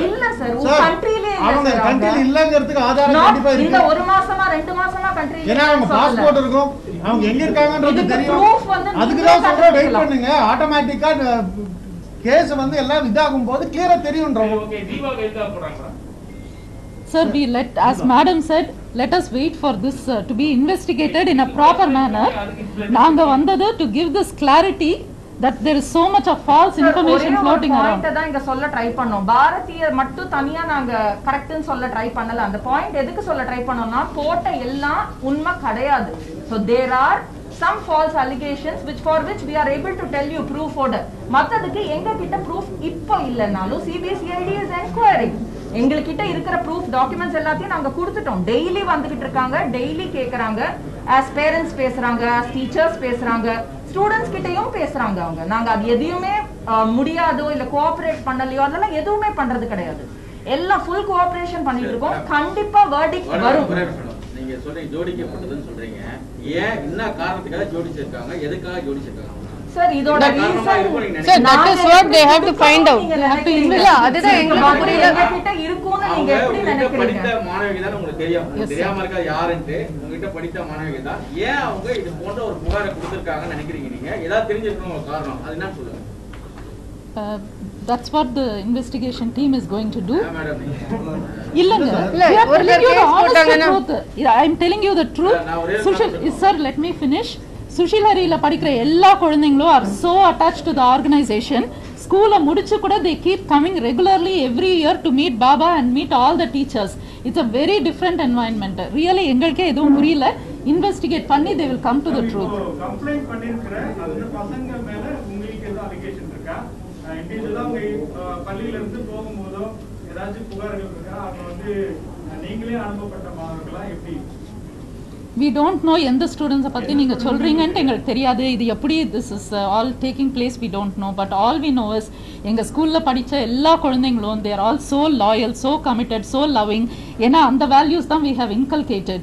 இல்ல சார், உங்க கண்ட்ரியிலே இல்ல அவங்க சார். கண்ட்ரியில இல்லங்கிறதுக்கு ஆதாரம் கண்டிப்பா இருக்கு. இந்த ஒரு மாசமா 2 மாசமா கண்ட்ரியில ஏன்னா அவங்க பாஸ்போர்ட் இருக்கும், அவங்க எங்க இருக்காங்கன்றது தெரியும். அதுக்கு தான் சொல்றோம் வெயிட் பண்ணுங்க. ஆட்டோமேட்டிக்கா கேஸ் வந்து எல்லாம் இதாகும் போது கிளியரா தெரியும்ன்றோம். ஓகே தீபா கைதா போறாங்களா? Sir, we let, as madam said, let us wait for this to be investigated in a proper manner. நாங்க வந்தது to give this clarity that there is so much of false information floating around. Point தான் இங்க சொல்ல try பண்ணோம். பாரதிய மட்டும் தனியா நாங்க கரெக்ட்னு சொல்ல ட்ரை பண்ணல. அந்த பாயிண்ட் எதுக்கு சொல்ல ட்ரை பண்ணோம்னா போட்ட எல்லாம் உண்மை கிடையாது. So there are some false allegations for which we are able to tell you proof order. மத்ததுக்கு எங்க கிட்ட proof இப்போ இல்லனாலும் CBCID is inquiring. எங்ககிட்ட இருக்கிற proof documents எல்லாத்தையும் நாங்க கொடுத்துட்டோம். டெய்லி வந்துகிட்டு இருக்காங்க, டெய்லி கேக்குறாங்க. as parents பேசுறாங்க, as teachers பேசுறாங்க, ஸ்டூடண்ட்ஸ் கிட்டயும் பேசுறாங்க. அவங்க நாங்க அது எதையுமே முடியாதோ இல்ல கோஆபரேட் பண்ணலையோ அதெல்லாம் எதுவுமே பண்றது கிடையாது. எல்லாம் ஃபுல் கோஆபரேஷன் பண்ணிட்டு இருக்கோம். கண்டிப்பா வெர்டிக்ட் வரும். நீங்க சொல்றீங்க ஜோடிக்கப்பட்டதுன்னு சொல்றீங்க. ஏன் என்ன காரணத்துக்காக ஜோடிச்சிருக்காங்க, எதுக்காக ஜோடிச்சிருக்காங்க சார்? இதோட reason sir that is what they have to find out. இல்ல அதுதான் எங்களுக்கு புரியல. கிட்ட இருக்குன்னு நீங்க எப்படி நினைக்கிறீங்க? படித்த மாணவிகள் தான் உங்களுக்கு தெரியும். தெரியாம இருக்கா யாருன்னு உங்ககிட்ட படித்த மாணவிகள் தான். ஏன் அவங்க இது போன்ற ஒரு புகாரை கொடுத்திருக்காங்கன்னு நினைக்கிறீங்க? நீங்க ஏதாவது தெரிஞ்சிருக்கணும் காரணம் அது என்ன சொல்லுங்க. That's what the investigation team is going to do. Madam இல்லங்க, we are telling you the honest truth. I am telling you the truth. Sir, let me finish. Sushil ஹரியில படிக்கிற எல்லா குழந்தைங்களும் are so attached to the organization. ஸ்கூலை முடிச்சு கூட they keep coming regularly every year to meet Baba and meet all the teachers. It's a very different environment. Really எங்களுக்கே எதுவும் புரியல. இன்வெஸ்டிகேட் பண்ணி they will come to the truth. Complaint பண்ணிருக்கிற அந்த பசங்க மேல உங்களுக்கு ஏதோ அலிகேஷன் இருக்கா? இண்டிவிஜுவலா உங்க பள்ளியில இருந்து போகும்போதோ ஏதாச்சும் புகார்கள் இருக்கா? அவங்க வந்து நீங்களே அனுப்பப்பட்ட மாணவர்களா எப்படி? We don't know எந்த ஸ்டூடெண்ட்ஸை பற்றி நீங்கள் சொல்கிறீங்கன்ட்டு எங்களுக்கு தெரியாது. இது எப்படி this is all taking place we don't know. But all we know is எங்கள் ஸ்கூலில் படித்த எல்லா குழந்தைங்களும் they are all so loyal, so committed, so loving. ஏன்னா அந்த வேல்யூஸ் தான் we have inculcated.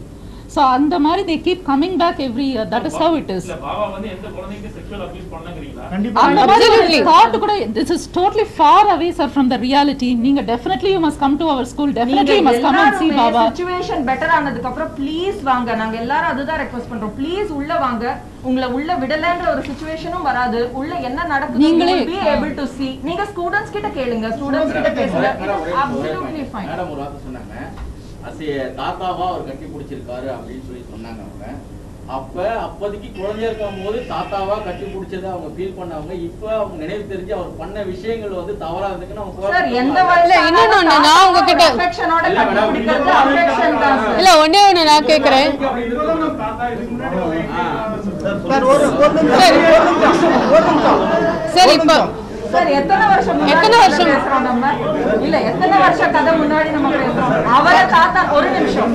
So அந்த மாதிரி they keep coming back every year. That is how it is. இல்ல பாபா வந்து எந்த குழந்தைக்கு செக்சுவல் அபியூஸ் பண்ணங்கறீங்களா? அந்த மாதிரி thought கூட this is totally far away sir from the reality. நீங்க definitely you must come to our school. Definitely you must come and see Baba. Situation better ஆனதுக்கு அப்புறம் ப்ளீஸ் வாங்க. நாங்க எல்லாரும் அதுதான் ரெக்வெஸ்ட் பண்றோம். ப்ளீஸ் உள்ள வாங்க. உங்களை உள்ள விடலன்ற ஒரு சிச்சுவேஷனும் வராது. உள்ள என்ன நடக்குது நீங்களே be able to see. நீங்க ஸ்டூடண்ட்ஸ் கிட்ட கேளுங்க. ஸ்டூடண்ட்ஸ் கிட்ட பேசுங்க. Absolutely fine. மேடம் ஒரு வார்த்தை சொன்னாங்க. தாத்தாவா அவர் கட்டி பிடிச்சிருக்காரு அப்படின்னு சொல்லி சொன்னாங்க அவங்க. அப்போதைக்கு குழந்தையா இருக்கும் போது தாத்தாவா கட்டி பிடிச்சதை அவங்க ஃபீல் பண்ணவங்க. இப்ப அவங்க நினைவு தெரிஞ்சு அவர் பண்ண விஷயங்கள் வந்து தவறா இருந்துக்குன்னு அவங்க சார் எந்த வயசுல இன்னொன்னு நான் உங்ககிட்ட அஃபெக்ஷனோட கட்டி பிடிக்கிறது அஃபெக்ஷன் தான் சார். இல்ல ஒண்ணே ஒண்ணு நான் கேக்குறேன் சார். இப்ப சார் எத்தனை வருஷம் பேசுறோம் நம்ம? இல்ல எத்தனை வருஷம் கதை முன்னாடி நம்ம பேசுறோம். அவரை தாத்தா ஒரு நிமிஷம்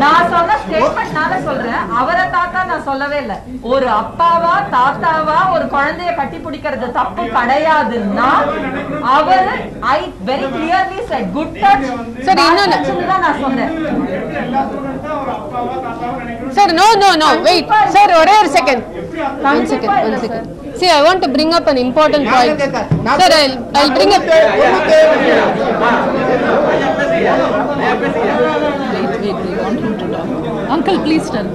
நான் சொன்ன ஸ்டேட்மெண்ட் நானே சொல்றேன். அவரை தாத்தா நான் சொல்லவே இல்லை. ஒரு அப்பாவா தாத்தாவா ஒரு குழந்தைய கட்டி பிடிக்கிறது தப்பு கிடையாதுன்னா அவரு I very clearly set good touch sir இன்னொன்னு தான் நான் சொன்னேன். சார் no wait சார் ஒரே ஒரு second one second see I want to bring up an important point sir. I'll bring up uncle please tell.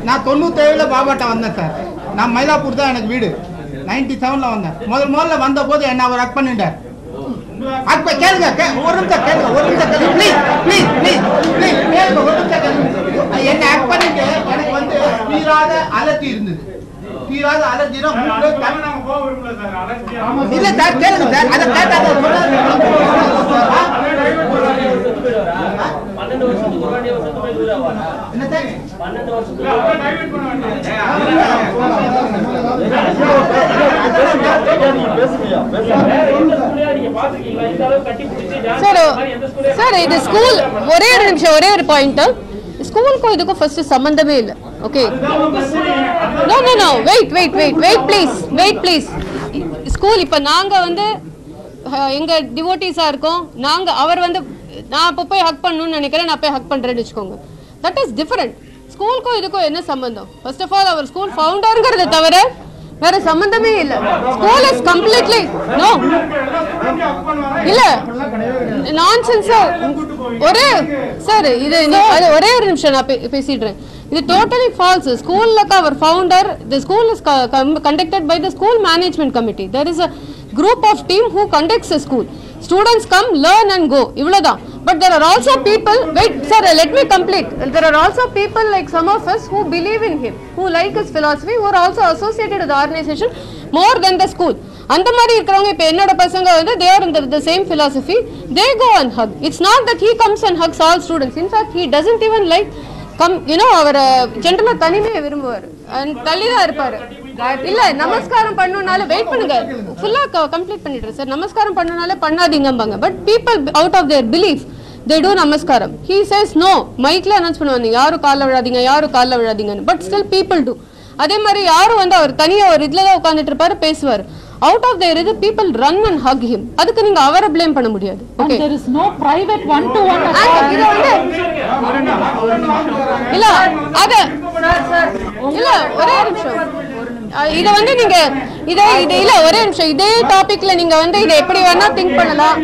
நான் 97ல பாபாட்ட வந்தேன் சார். நான் மயிலாப்பூர் தான் எனக்கு வீடு. 97ல வந்தேன். முதல்ல வந்த போது என்ன அவர் ஹக் பண்ணிட்டார். அப்ப கேளுங்க ஒரு நிமிஷம் கேளுங்க ப்ளீஸ் கேளுங்க ஒரு நிமிஷம் கேளுங்க. என்ன ஹக் பண்ணிட்டு எனக்கு வந்து தீராத அலர்ஜி இருந்தது. தீராத அலர்ஜினா நாங்க போக விரும்பல சார். அலர்ஜி இல்ல சார் கேளுங்க சார். அத கேட்டாங்க 12 வருஷத்துக்கு முன்னாடி வருஷத்துக்கு போய் தூரவானா? என்ன சார் 12 வருஷத்துக்கு அவரை டைவர்ட் பண்ண வேண்டாம். நீங்க பாத்துக்கீங்களா இந்த அளவு கட்டி பிடிச்சி சார் இது ஸ்கூல் ஒரே ஒரு நிமிஷம் ஒரே ஒரு பாயிண்ட். ஸ்கூலுக்கும் இதுக்கும் ஃபர்ஸ்ட் சம்பந்தமே இல்லை. Okay no wait please school இப்போ நாங்க வந்து எங்க டிவோட்டிஸா இருக்கோம். நாங்க அவர் வந்து நான் இப்போ போய் ஹக் பண்ணணும்னு நினைக்கிறேன். நான் போய் ஹக் பண்றேன்னு வச்சுக்கோங்க. That is different. ஸ்கூலுக்கும் இதுக்கும் என்ன சம்பந்தம்? ஃபர்ஸ்ட் ஆஃப் ஆல் அவர் ஸ்கூல் ஃபவுண்டர்ங்கிறத தவிர வேற சம்பந்தமே இல்ல. ஸ்கூல் இஸ் கம்ப்ளீட்லி நோ இல்ல நான்சென்ஸ். ஒரே சார் இது ஒரே ஒரு நிமிஷம் நான் பேசிடுறேன். இது டோட்டலி ஃபால்ஸ். ஸ்கூல்ல அவர் founder. The school is conducted by the school management committee. There is a group of team who conducts a school. Students come, learn and go. Ivladha. But there are also people, wait sir, let me complete. There are also people like some of us who believe in him, who like his philosophy, who are also associated with the organization more than the school. அந்த மாதிரி இருக்கிறவங்க இப்போ என்னோட பசங்க வந்து they are in the same philosophy. They go and hug. It's not that he comes and hugs all students. In fact, he doesn't even like come, you know, அவர் ஜென்ரலா தனிமையை விரும்புவார். தள்ளி தான் இருப்பாரு. இல்ல நமஸ்காரம் பண்ணனும்னால வெயிட் பண்ணுங்க. ஃபுல்லா கம்ப்ளீட் பண்ணிடுறேன் சார். நமஸ்காரம் பண்ணனும்னால பண்ணாதீங்கம்பாங்க. But people out of their belief they do namaskaram. He says no. மைக்ல அனௌன்ஸ் பண்ணுவாங்க யாரும் கால்ல விழாதீங்க யாரும் கால்ல விழாதீங்கன்னு. But still people do. அதே மாதிரி யாரும் வந்து அவர் தனியா ஒரு இதுல தான் உட்கார்ந்துட்டு இருப்பாரு பேசுவார். அவுட் ஆஃப் தேர் இது people run and hug him. அதுக்கு நீங்க அவரை ப்ளேம் பண்ண முடியாது. Okay there is no private one to one. இது வந்து இல்ல அது இல்ல ஒரே நிமிஷம். இத வந்து நீங்க இத இல்ல ஒரே நிமிஷம். இதே டாபிக்ல நீங்க வந்து இத எப்படி வேணா திங்க் பண்ணலாம்.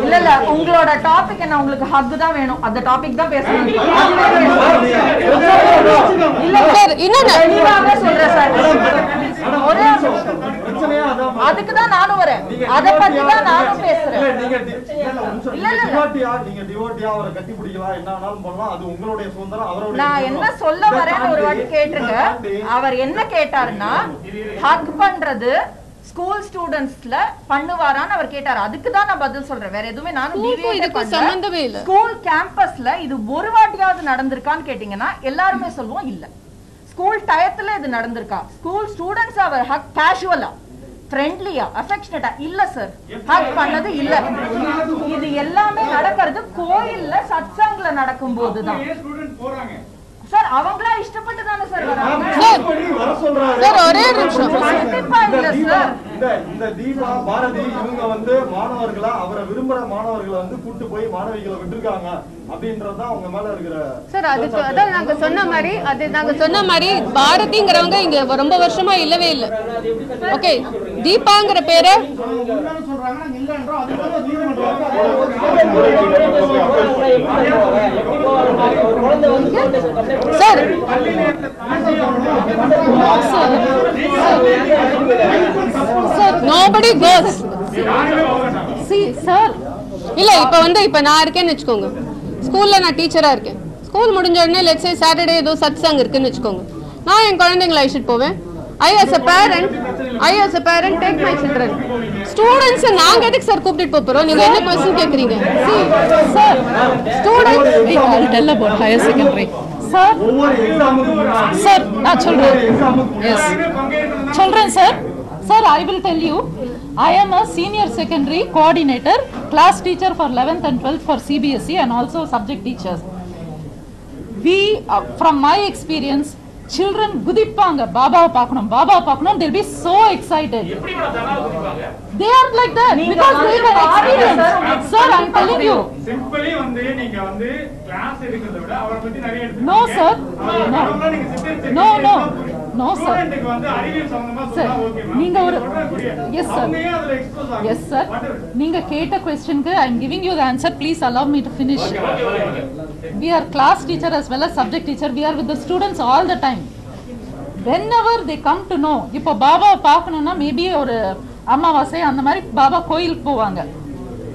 இல்ல உங்களோட டாபிக் என்ன? உங்களுக்கு ஹக் தான் வேணும். அந்த டாபிக் தான் பேசணும். இல்ல சார் இன்னொன்னு தெளிவாக சொல்றேன் சார். ஒரே பிரச்சனையா அதான் அதுக்கு தான் நானும் வரேன், அத பத்தி தான் நானும் பேசுறேன். நீங்க டிவோட்டியா அவரை கட்டி பிடிக்கலாம், என்ன வேணாலும் பண்ணலாம், அது உங்களுடைய சுதந்திரம், அவருடைய. நான் என்ன சொல்ல வரேன்னு ஒரு வாட்டி கேட்டுருங்க. அவர் என்ன கேட்டாருன்னா ஹக் பண்றது ஸ்கூல் ஸ்டூடண்ட்ஸ்ல பண்ணுவாரான்னு அவர் கேட்டாரு. அதுக்கு தான் நான் பதில் சொல்றேன், வேற எதுவுமே நானும் சம்பந்தமே இல்ல. ஸ்கூல் கேம்பஸ்ல இது ஒரு வாட்டியாவது நடந்திருக்கான்னு கேட்டீங்கன்னா எல்லாருமே சொல்லுவோம் இல்ல. ஸ்கூல் டயத்துல இது நடந்திருக்கா? ஸ்கூல் ஸ்டூடண்ட்ஸ் அவர் ஹக் கேஷுவலா ஃப்ரெண்ட்லியா அஃபெக்ஷனேட்டா இல்ல சார், ஹக் பண்ணது இல்ல. இது எல்லாமே நடக்கிறது கோயில்ல சத்சங்ல நடக்கும் போதுதான் சார். அவங்களா இஷ்டப்பட்டு தானே சார் வராங்க சார். ஒரே நிமிஷம், கண்டிப்பா இல்ல சார். இந்த தீபா பாரதி இவங்க வந்து மாணவர்களா, அவரை விரும்புற மாணவர்களை வந்து கூட்டு போய் மாணவிகளை விட்டுருக்காங்க அப்படின்றதுதான் அவங்க மேல இருக்கிற சார். அதுக்கு அதான் நாங்க சொன்ன மாதிரி பாரதிங்கிறவங்க இங்க ரொம்ப வருஷமா இல்லவே இல்ல. ஓகே, தீபாங்கிற பேரு sir nobody goes. See sir, இல்ல இப்ப நான் இருக்கேன்னு வெச்சுக்கோங்க, ஸ்கூல்ல நான் டீச்சரா இருக்கேன். ஸ்கூல் முடிஞ்ச உடனே லெட்ஸ் சே சாட்டர்டே ஏதோ சத்சங் இருக்குன்னு வெச்சுக்கோங்க, நான் என் குழந்தைங்களை அழைச்சிட்டு போவேன். I as a parent take my children. Students நாங்க எதுக்கு சார் கூப்பிட்டு போறோம்? நீங்க என்ன क्वेश्चन கேக்குறீங்க? See sir, students I'll tell about higher secondary. Sir, sir, நான் சொல்றேன். Yes, சொல்றேன் sir. Sir, I will tell you, I am a senior secondary coordinator, class teacher for 11th and 12th for CBSE and also subject teachers. We, from my experience, children குதிப்பாங்க, பாபாவை பார்க்கணும், they'll be so excited. They are like that because they have experience. Sir, I'm telling you. Simply வந்து நீங்க வந்து class எடுக்கிறத விட அவரை பத்தி நிறைய எடுத்து. No sir. No sir. ஸ்டூடண்ட்க்கு வந்து அறிவியல் சம்பந்தமா சொன்னா ஓகேமா? நீங்க ஒரு Yes sir. அவங்க அதுல எக்ஸ்போஸ் ஆகும். Yes sir. நீங்க கேட்ட क्वेश्चनக்கு I am giving you the answer. Please allow me to finish. We are class teacher as well as subject teacher. We are with the students all the time. Whenever they come to know, இப்போ பாபா பார்க்கணும்னா maybe ஒரு அமாவாசை அந்த மாதிரி பாபா கோயிலுக்கு போவாங்க.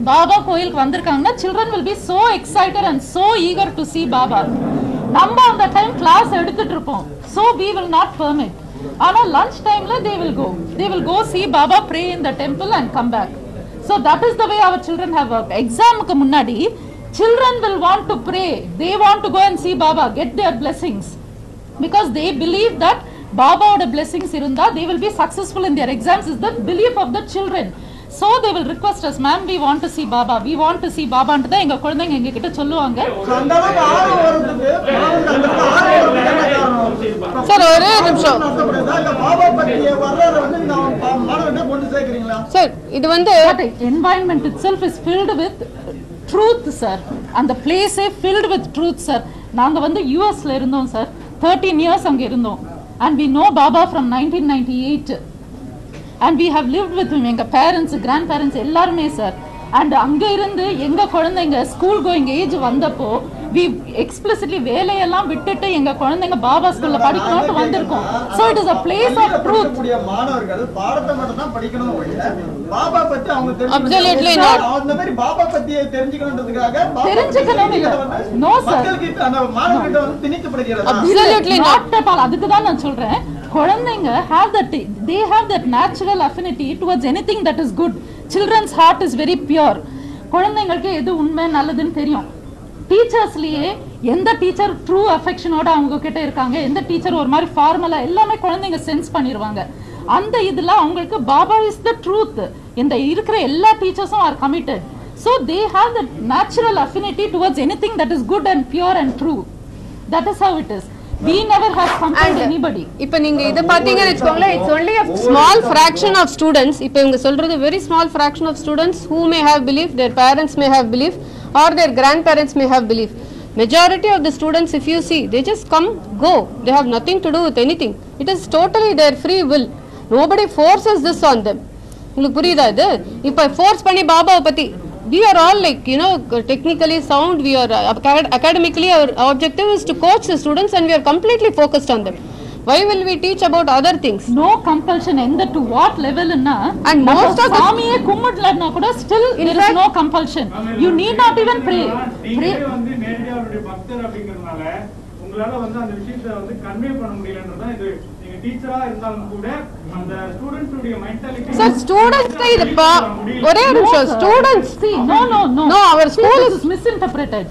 பாபா கோயிலுக்கு வந்திருக்காங்கன்னா children will be so excited and so eager to see Baba. நம்ம அந்த டைம் கிளாஸ் எடுத்துட்டு இருப்போம், so we will not permit. ஆனா lunch timeல they will go see Baba, pray in the temple and come back. So that is the way our children have worked. Examக்கு முன்னாடி children will want to pray, they want to go and see Baba, get their blessings, because they believe that Babaoda blessings irundha they will be successful in their exams, is the belief of the children. So they will request us, ma'am, we want to see Baba, we want to see Baba ன்டு தான் எங்க குழந்தைங்க எங்க கிட்ட சொல்லுவாங்க. Sir ஒரே நிமிஷம் sir, இது வந்து environment itself is filled with truth sir, and the place is filled with truth sir. நாங்க வந்து US ல இருந்தோம் sir, 13 years அங்க இருந்தோம், and we know Baba from 1998 and we have lived with him. எங்க parents, grandparents எல்லாருமே sir, and அங்க இருந்து எங்க குழந்தைங்க ஸ்கூல் கோயிங் ஏஜ் வந்தப்போ we explicitly வேலையெல்லாம் விட்டுட்டு எங்க குழந்தைங்க பாபா ஸ்கூல்ல படிக்கணும்னு வந்திருக்கோம். So it is a place of truth. மாணவர்கள் பாடத்தை மட்டும் தான் படிக்கணும், பாபா பத்தி அவங்க Absolutely not. அந்த மாதிரி பாபா பத்தி தெரிஞ்சுக்கணும்ன்றதுக்காக தெரிஞ்சுக்கணும் இல்ல. No sir. மக்களுக்கு அந்த மாணவர்கிட்ட வந்து திணிக்கப்படுகிறது. Absolutely not at all. அதுக்கு தான் நான் சொல்றேன், குழந்தைங்க they have that natural affinity towards anything that is good. Children's heart is very pure. குழந்தைங்களுக்கு எது உண்மை நல்லதுன்னு தெரியும். டீச்சர்ஸ்லயே எந்த டீச்சர் ட்ரூ அஃபெக்ஷனோட அவங்க கிட்ட இருக்காங்க, எந்த டீச்சர் ஒரு மாதிரி ஃபார்மலா, எல்லாமே குழந்தைங்க சென்ஸ் பண்ணிடுவாங்க. அந்த இதுல அவங்களுக்கு பாபா இஸ் த ட்ரூத். இந்த இருக்கிற எல்லா டீச்சர்ஸும் R committed. So they have the natural affinity towards anything that is good and pure and true. That is how it is. We never have compelled anybody. இப்ப நீங்க இத பாத்தீங்கன்னு வெச்சுக்கோங்களே, it's only a small fraction of students. இப்ப இவங்க சொல்றது very small fraction of students who may have belief, their parents may have belief, or their grandparents may have belief. Majority of the students, if you see, they just come, go. They have nothing to do with anything. It is totally their free will. Nobody forces this on them. உங்களுக்கு புரியுதா இது? இப்ப force பண்ணி பாபாவை பத்தி, we are all like, you know, technically sound, we are academically, our objective is to coach the students and we are completely focused on them. Why will we teach about other things? No compulsion. End to what level na? And most of the Swamiye kummadladna kuda still there is no compulsion. You need not even pray. நீங்களே வந்து நேரடியா அவருடைய பக்தர் அப்படிங்கறதுனால உங்களால வந்து அந்த விஷயத்தை வந்து கன்வே பண்ண முடியலன்றதா இது. நீங்க டீச்சரா இருந்தாலும் கூட அந்த ஸ்டூடண்ட்ஸ் உடைய மென்டாலிட்டி Sir, students இது ஒரே நிமிஷம் students See, no. Our school is misinterpreted.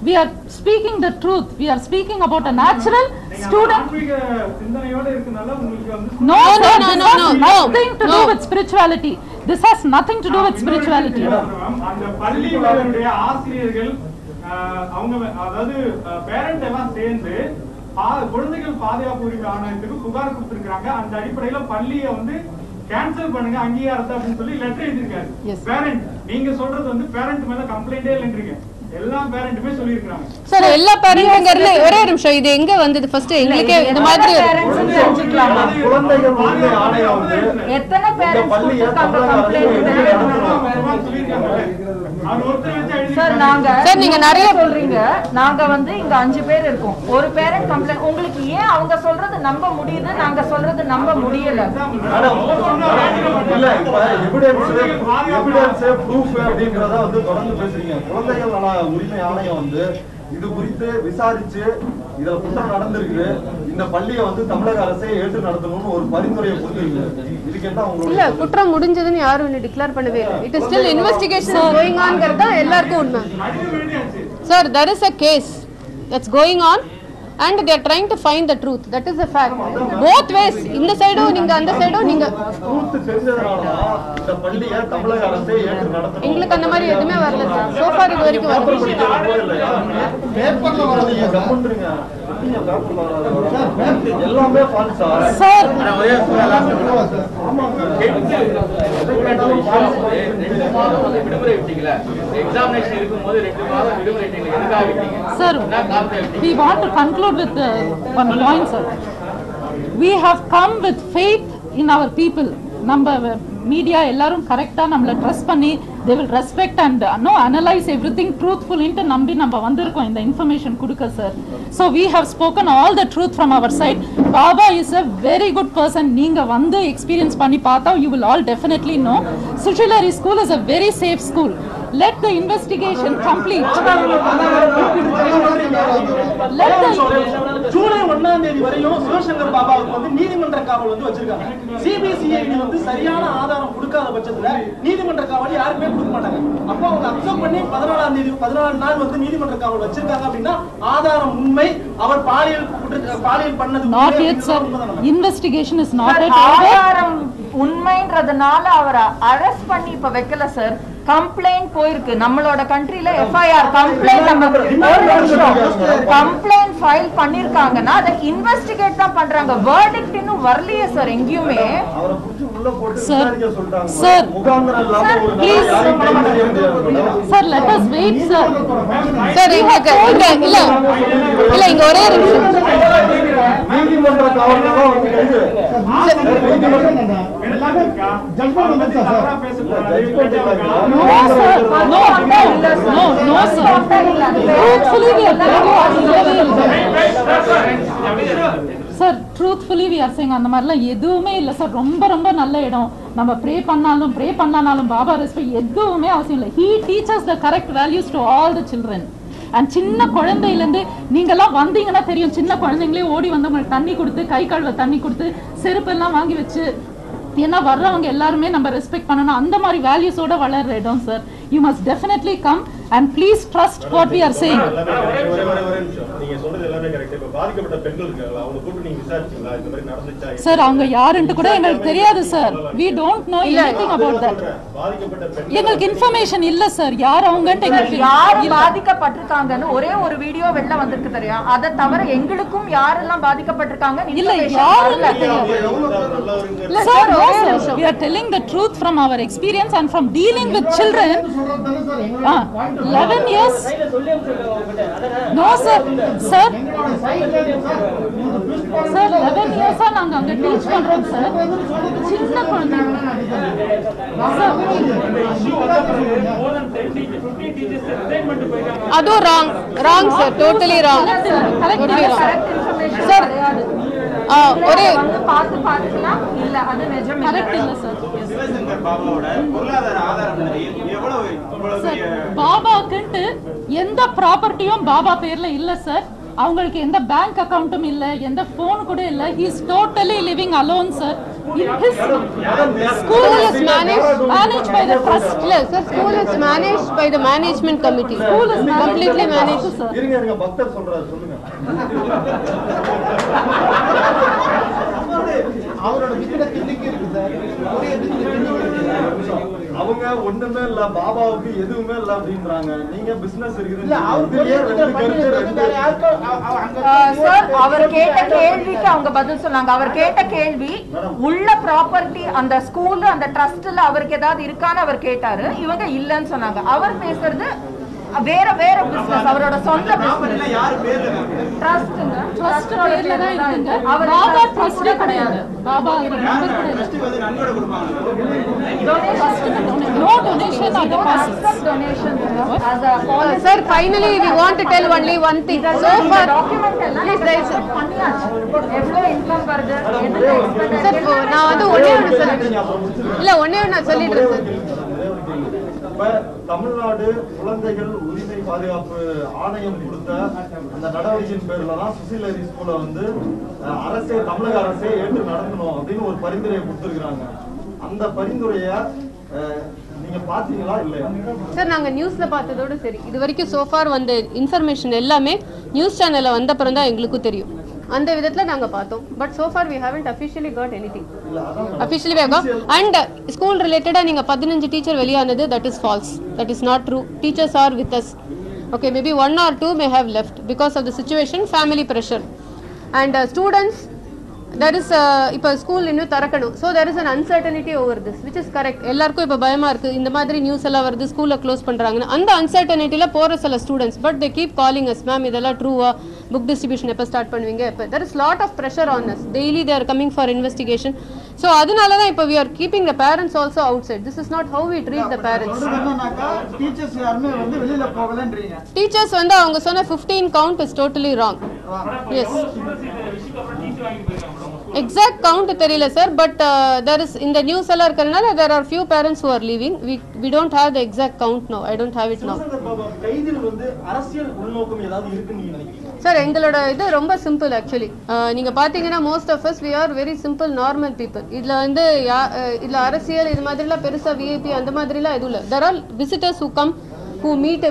We are speaking the truth. We are speaking about a natural student. சிந்தனையோட இருக்கனால உங்களுக்கு வந்து No. Nothing to do with spirituality. This has nothing to do with spirituality. அந்த பள்ளிகளுடைய ஆசிரியர்கள் அவங்க அதாவது parent எல்லாம் சேர்ந்து குழந்தைகள் பாதுகாப்பு உரிமை ஆணையத்துக்கு புகார் கொடுத்திருக்காங்க. அந்த அடிப்படையில பள்ளியை வந்து கேன்சல் பண்ணுங்க அங்கீகாரத்தை அப்படின்னு சொல்லி லெட்டர் எழுதிருக்காரு. பேரண்ட் நீங்க சொல்றது வந்து பேரண்ட் மேல கம்ப்ளைண்டே இல்லைன்றீங்க. எல்லா பேரண்ட்டுமே சொல்லிருக்காங்க. சார் எல்லா பேரண்ட்ங்கறது ஒரே நிமிஷம் இது எங்க வந்தது ஃபர்ஸ்ட் எங்களுக்கே இந்த மாதிரி பேரண்ட்ஸ் தெரிஞ்சுக்கலாமா? குழந்தைகள் உரிமை ஆணையம் வந்து எத்தனை பேரண்ட்ஸ் கொடுத்திருக்காங்க கம்ப்ளைன்ட்? சார் நீங்க நிறைய சொல்றீங்க. நாங்க வந்து இங்க 5 பேர் இருக்கோம். ஒரு பேரண்ட் கம்ப்ளைன்ட் உங்களுக்கு ஏன் அவங்க சொல்றது நம்ப முடியுது நாங்க சொல்றது நம்ப முடியல? இல்ல இப்ப எவிடன்ஸ் ப்ரூஃப் அப்படிங்கறத வந்து தொடர்ந்து பேசுறீங்க. குழந்தைகள் நல உரிமை ஆணையம் வந்து இது குறித்து விசாரிச்சு இதுல குற்றம் நடந்திருக்கு, இந்த பள்ளியை வந்து தமிழக அரசே ஏற்று நடத்தணும்னு ஒரு பரிந்துரையை கொடுத்திருக்கு. இதுக்கு என்ன உங்களுக்கு இல்ல குற்றம் முடிஞ்சதுன்னு யாரும் இன்னும் டிக்ளேர் பண்ணவே இல்லை. It is still investigation going ஆன்ங்கறது தான் எல்லாருக்கும் உண்மை. Sir there is a case that's going on and they are trying to find the truth. That is a fact. Both ways. இந்த சைடும் நீங்க அந்த சைடும் நீங்க ட்ரூத் தெரிஞ்சதனால இந்த பள்ளியை தமிழக அரசே ஏற்று நடத்தணும். உங்களுக்கு அந்த மாதிரி எதுவுமே வரல சார். So far இது வரைக்கும் வரல. பேப்பர்ல வர நீங்க கமெண்ட்ங்க. எல்லாமே ஃபால்ஸ் சார் விடுமுறை விட்டீங்களா? எக்ஸாமினேஷன் இருக்கும்போது 2 மாதம் விடுமுறை விட்டீங்க. எதுக்காக விட்டீங்க? Sir, we want to conclude with one point, sir. We have come with faith in our people. நம்ம மீடியா எல்லாரும் கரெக்டா நம்மள ட்ரஸ்ட் பண்ணி they will respect and analyze everything truthful into நம்பி நம்ம வந்திருக்கோம் இந்த இன்ஃபர்மேஷன் கொடுக்க sir. So we have spoken all the truth from our side. Baba is a very good person. நீங்க வந்து எக்ஸ்பீரியன்ஸ் பண்ணி பார்த்தா you will all definitely know. Sushilari School is a very safe school. Let the investigation complete. July 1ஆம் தேதி வரையும் சிவசங்கர் பாபாவுக்கு வந்து நீதிமன்ற காவல் வந்து வச்சிருக்காங்க. சிபிசிஐடி வந்து சரியான ஆதாரம் கொடுக்காத பட்சத்துல நீதிமன்ற காவல் யாருமே கொடுக்க மாட்டாங்க. அப்போ அவங்க அக்செப்ட் பண்ணி 14 நாள் வந்து நீதிமன்ற காவல் வச்சிருக்காங்க அப்படின்னா ஆதாரம் உண்மை. அவர் பாலியல் பண்ணது not yet sir. Investigation is not yet over. ஆதாரம் உண்மைன்றதுனால அவரை அரெஸ்ட் பண்ணி இப்ப வைக்கல சார். கம்ப்ளைண்ட் போயிருக்கு நம்மளோட கண்ட்ரில எஃப்ஐஆர் கம்ப்ளைண்ட் ஃபைல் பண்ணிருக்காங்கன்னா அதை இன்வெஸ்டிகேட் தான் பண்றாங்க. வெர்டிக்ட் இன்னும் வரலையே சார் எங்கேயுமே. Sir, please sir, let us wait sir. Sir இங்க இல்ல இங்க ஒரே நிமிஷம் நீதிமன்ற காவல்ல வந்து கைது No sir, no sir. Truthfully we are sir, truthfully we are saying அந்த மாதிரிலாம் எதுவுமே இல்லை சார். ரொம்ப ரொம்ப நல்ல இடம். நம்ம ப்ரே பண்ணாலும் பாபா ரெஸ்பெக்ட் எதுவுமே அவசியம் இல்லை. He teaches the correct values to all the children. And சின்ன குழந்தையிலேருந்து நீங்கள்லாம் வந்தீங்கன்னா தெரியும். சின்ன குழந்தைங்களே ஓடி வந்து உங்களுக்கு தண்ணி கொடுத்து கை கழுவ தண்ணி கொடுத்து செருப்பெல்லாம் வாங்கி வச்சு ஏன்னா வர்றவங்க எல்லாருமே நம்ம ரெஸ்பெக்ட் பண்ணணும். அந்த மாதிரி வேல்யூஸோட வளர்ற இடம் sir. You must definitely come and please trust what we are saying. Sir அவங்க யாருன்னு கூட எங்களுக்கு தெரியாது sir. We don't know anything about that. எங்களுக்கு இன்ஃபர்மேஷன் இல்ல சார். யார் அவங்கன்னு எங்களுக்கு யார் பாதிக்கப்பட்டிருக்காங்கன்னு ஒரே ஒரு வீடியோ வெளில வந்திருக்கு தெரியும். அதை தவிர எங்களுக்கும் யாரெல்லாம் பாதிக்கப்பட்டிருக்காங்க இல்ல யாரும் இல்ல sir. We are telling the truth from our experience and from dealing with children. 11 years. No sir. Sir 11 years நாங்க அங்க டீச் பண்றோம் சார். சின்ன குழந்தைங்க அது wrong sir, totally wrong. Correct information sir ஒரே வந்து பார்த்துனா இல்ல அது நிஜம் கரெக்ட் இல்ல சார். சிவசங்கர் பாபாவோட பொருளாதார ஆதாரம் எவ்வளவு பாபாக்குன்ட்டு எந்த ப்ராப்பர்ட்டியும் பாபா பேர்ல இல்ல சார். அவங்களுக்கு எந்த பேங்க் அக்கவுண்ட்டும் இல்ல, எந்த போன் கூட இல்ல. he is totally living alone sir. His school is managed by the trust. இல்ல sir, school is managed by the management committee. School is completely managed sir. இருங்க பக்தர் சொல்றாரு, சொல்லுங்க. அவரோட பிசினஸ் இன்னைக்கு இருக்கு சார். ஒரே பிசினஸ் அவங்க ஒண்ணுமே இல்ல, பாபாவுக்கு எதுவுமே இல்ல அப்படின்றாங்க. நீங்க பிசினஸ் இருக்குது இல்ல, சார் அவர் கேட்ட கேள்விக்கு அவங்க பதில் சொன்னாங்க. அவர் கேட்ட கேள்வி உள்ள ப்ராப்பர்ட்டி அந்த ஸ்கூல் அந்த ட்ரஸ்ட்ல அவருக்கு ஏதாவது இருக்கான்னு அவர் கேட்டாரு. இவங்க இல்லன்னு சொன்னாங்க. அவர் பேசுறது வேற பிசினஸ், அவரோட சொந்த பிசினஸ். யாரு பேர்ல ட்ரஸ்ட்ங்க, ட்ரஸ்ட் பேர்ல தான் இருக்குங்க. அவர் பாபா ட்ரஸ்ட் கிடையாது. பாபா மெம்பர் கிடையாது. ட்ரஸ்ட் வந்து நன்கொடை கொடுப்பாங்க. No donation or deposit. donation as a policy. Sir, finally we want to tell only one thing. So far document எல்லாம் பண்ணியாச்சு. எவ்வளவு இன்கம் வருது, என்ன சார், நான் வந்து ஒண்ணே ஒண்ணு சொல்லிடுறேன் சார். இப்ப தமிழ்நாடு குழந்தைகள் உரிமை பாதுகாப்பு ஆணையம் கொடுத்த அந்த நடவடிக்கையின் பேர்ல தான் சுசீலரி ஸ்கூலை வந்து அரசே, தமிழக அரசே ஏற்று நடத்தணும் அப்படின்னு ஒரு பரிந்துரையை கொடுத்திருக்கிறாங்க. அந்த பரிந்துரைய நீங்க பாத்தீங்களா இல்லையா? சார், நாங்க நியூஸ்ல பார்த்ததோட சரி, இது வரைக்கும் சோஃபார் வந்த இன்ஃபர்மேஷன் எல்லாமே நியூஸ் சேனல்ல வந்த அப்புறம் தான் எங்களுக்கும் தெரியும். அந்த விதத்துல நாங்க பார்த்தோம். But so far we haven't officially got anything. Officially we have got, and school related நீங்க 15 டீச்சர் வெளியானது, that is false. That is not true. Teachers are with us. Okay, maybe 1 or 2 may have left because of the situation, family pressure. And students, there is இப்போ school இன்னும் திறக்கணும். So there is an uncertainty over this, which is correct. எல்லாருக்கும் இப்போ பயமா இருக்கு, இந்த மாதிரி news எல்லாம் வருது, ஸ்கூல்ல க்ளோஸ் பண்றாங்கன்னு. அந்த அன்சர்டனிட்டியில போற சில students, but they keep calling us, ma'am இதெல்லாம் ட்ரூவா, புக் டிஸ்ட்ரிபியூஷன் எப்போ ஸ்டார்ட் பண்ணுவீங்க, எப்போ. there is lot of pressure on us. daily they are coming for investigation. So அதனால தான் இப்போ we are keeping the parents also outside. this is not how we treat the parents. Teachers யாருமே வந்து வெளியில போகலன்றீங்க. Teachers வந்து அவங்க சொன்ன 15 count is totally wrong. yes, exact count தெரியல sir. But there is in the news எல்லாம் இருக்கறனால there are few parents who are leaving. we don't have the exact count now. I don't have it now. கைதில் வந்து அரசியல் உள்நோக்கம் ஏதாவது இருக்குன்னு நீங்க நினைக்கிறீங்க? சார், எங்களோட இது ரொம்ப சிம்பிள் ஆக்சுவலி. நீங்க பாத்தீங்கன்னா most of us we are very simple normal people. இதுல வந்து இதுல அரசியல் இது மாதிரிலாம் பெருசா விஐபி அந்த மாதிரிலாம் எதுவும் இல்லை. there are visitors who come, who meet.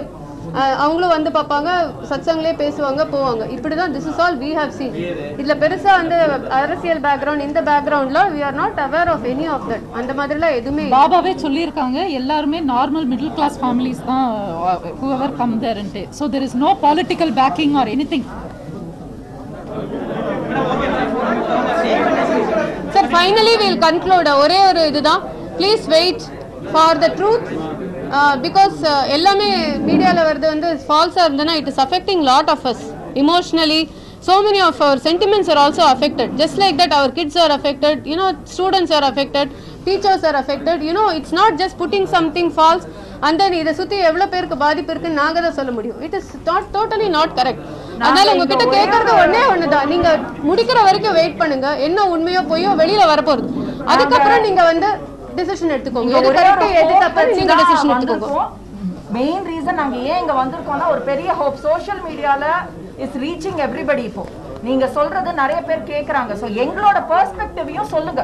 அவங்களும் வந்து பார்ப்பாங்க, சத்சங்லே பேசுவாங்க, போவாங்க. இப்படிதான் this is all we have seen. இதுல பெருசா வந்து அரசியல் பேக்ரவுண்ட், இந்த பேக்ரவுண்ட்ல we are not aware of any of that. அந்த மாதிரிலாம் எதுவுமே பாபாவே சொல்லியிருக்காங்க, எல்லாருமே நார்மல் மிடில் கிளாஸ் ஃபேமிலிஸ் தான் whoever come there and so there is no political backing or anything. Sir, finally we will conclude. ஒரே ஒரு இதுதான், please wait for the truth. Because எல்லாமே மீடியால வருது வந்து ஃபால்ஸா இருந்தனா it is affecting lot of us emotionally. So many of our sentiments are also affected. Just like that our kids are affected, students are affected, teachers are affected. It's not just putting something false and then இத சுத்தி எவ்வளவு பேருக்கு பாதிப்பு இருக்குன்னு நாங்க தான் சொல்ல முடியும். it is not totally not correct. அதனால உங்ககிட்ட கேக்குறது ஒண்ணுதான், நீங்க முடிக்கிற வரைக்கும் வெயிட் பண்ணுங்க. என்ன உண்மையோ பொய்யோ வெளியில வர போகுது. அதுக்கப்புறம் நீங்க வந்து டிசிஷன் எடுத்துக்கோங்க. எது கரெக்ட் எது தப்பு நீங்க டிசிஷன் எடுத்துக்கோங்க. மெயின் ரீசன் நாங்க ஏன் இங்க வந்திருக்கோம்னா ஒரு பெரிய ஹோப். சோஷியல் மீடியால இஸ் ரீச்சிங் எவ்ரிபடி. இப்போ நீங்க சொல்றது நிறைய பேர் கேக்குறாங்க. சோ எங்களோட பெர்ஸ்பெக்டிவையும் சொல்லுங்க.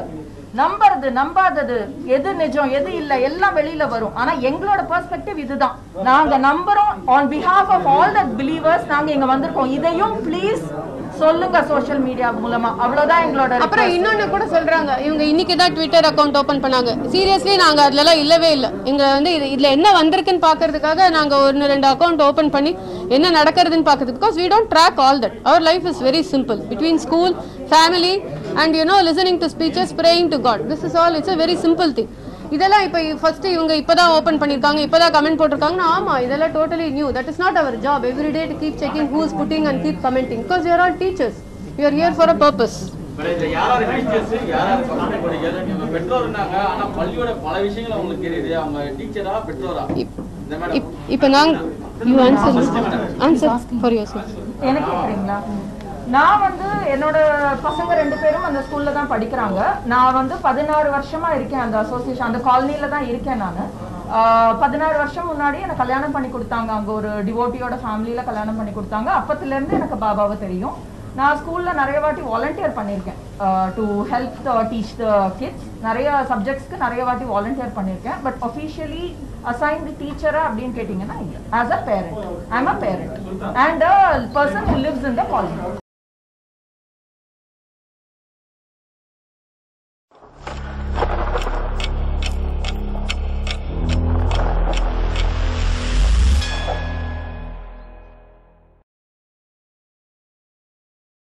நம்பாதது எது நிஜம் எது இல்ல எல்லாம் வெளியில வரும். ஆனா எங்களோட பெர்ஸ்பெக்டிவ் இதுதான். நாங்க நம்புறோம். on behalf of all the believers நாங்க இங்க வந்திருக்கோம். இதையும் ப்ளீஸ் சொல்லுங்க சோஷியல் மீடியா மூலமா. அவ்வளவுதான் எங்களோட. அப்புறம் இன்னொன்னு கூட சொல்றாங்க, இவங்க இன்னைக்கு தான் ட்விட்டர் அக்கவுண்ட் ஓபன் பண்ணாங்க. சீரியஸ்லி நாங்க அதுலலாம் இல்லவே இல்லை. எங்க வந்து இதுல என்ன வந்திருக்குன்னு பாக்குறதுக்காக நாங்க 1-2 அக்கவுண்ட் ஓபன் பண்ணி என்ன நடக்கிறதுன்னு பாக்குறது. Because we don't track all that. our life is very simple between school, family and listening to speeches, praying to God. this is all. it's a very simple thing. இதெல்லாம் இப்போ first இவங்க இப்பதான் open பண்ணிருக்காங்க, இப்பதான் comment போட்டிருக்காங்கன்னா ஆமா இதெல்லாம் totally new. That is not our job every day to keep checking who is putting and keep commenting because you are all teachers. you are here for a purpose. யாராரு teachers யாராரு comment போடுறீங்க? நீங்க பெற்றோர்னாங்க, ஆனா பள்ளியோட பல விஷயங்கள் உங்களுக்கு தெரியுது. அவங்க டீச்சரா பெற்றோரா? இப்போ நாங்க you answer for yourself. எனக்கு கேக்குறீங்களா? நான் வந்து என்னோட பசங்க 2 பேரும் அந்த ஸ்கூல்ல தான் படிக்கிறாங்க. நான் வந்து 16 வருஷமா இருக்கேன் அந்த அசோசியேஷன், அந்த காலனில தான் இருக்கேன் நான். 16 வருஷம் முன்னாடி எனக்கு கல்யாணம் பண்ணி கொடுத்தாங்க. அங்க ஒரு டிவோட்டியோட ஃபேமிலியில கல்யாணம் பண்ணி கொடுத்தாங்க. அப்பத்துல இருந்து எனக்கு பாபாவை தெரியும். நான் ஸ்கூல்ல நிறைய வாட்டி வாலண்டியர் பண்ணியிருக்கேன் to help teach the kids. நிறைய சப்ஜெக்ட்ஸ்க்கு நிறைய வாட்டி வாலண்டியர் பண்ணியிருக்கேன். பட் ஒஃபிஷியலி அசைன்டு டீச்சரா அப்படின்னு கேட்டிங்கன்னா இல்லை. As a parent, I am a parent and a person who lives in the colony.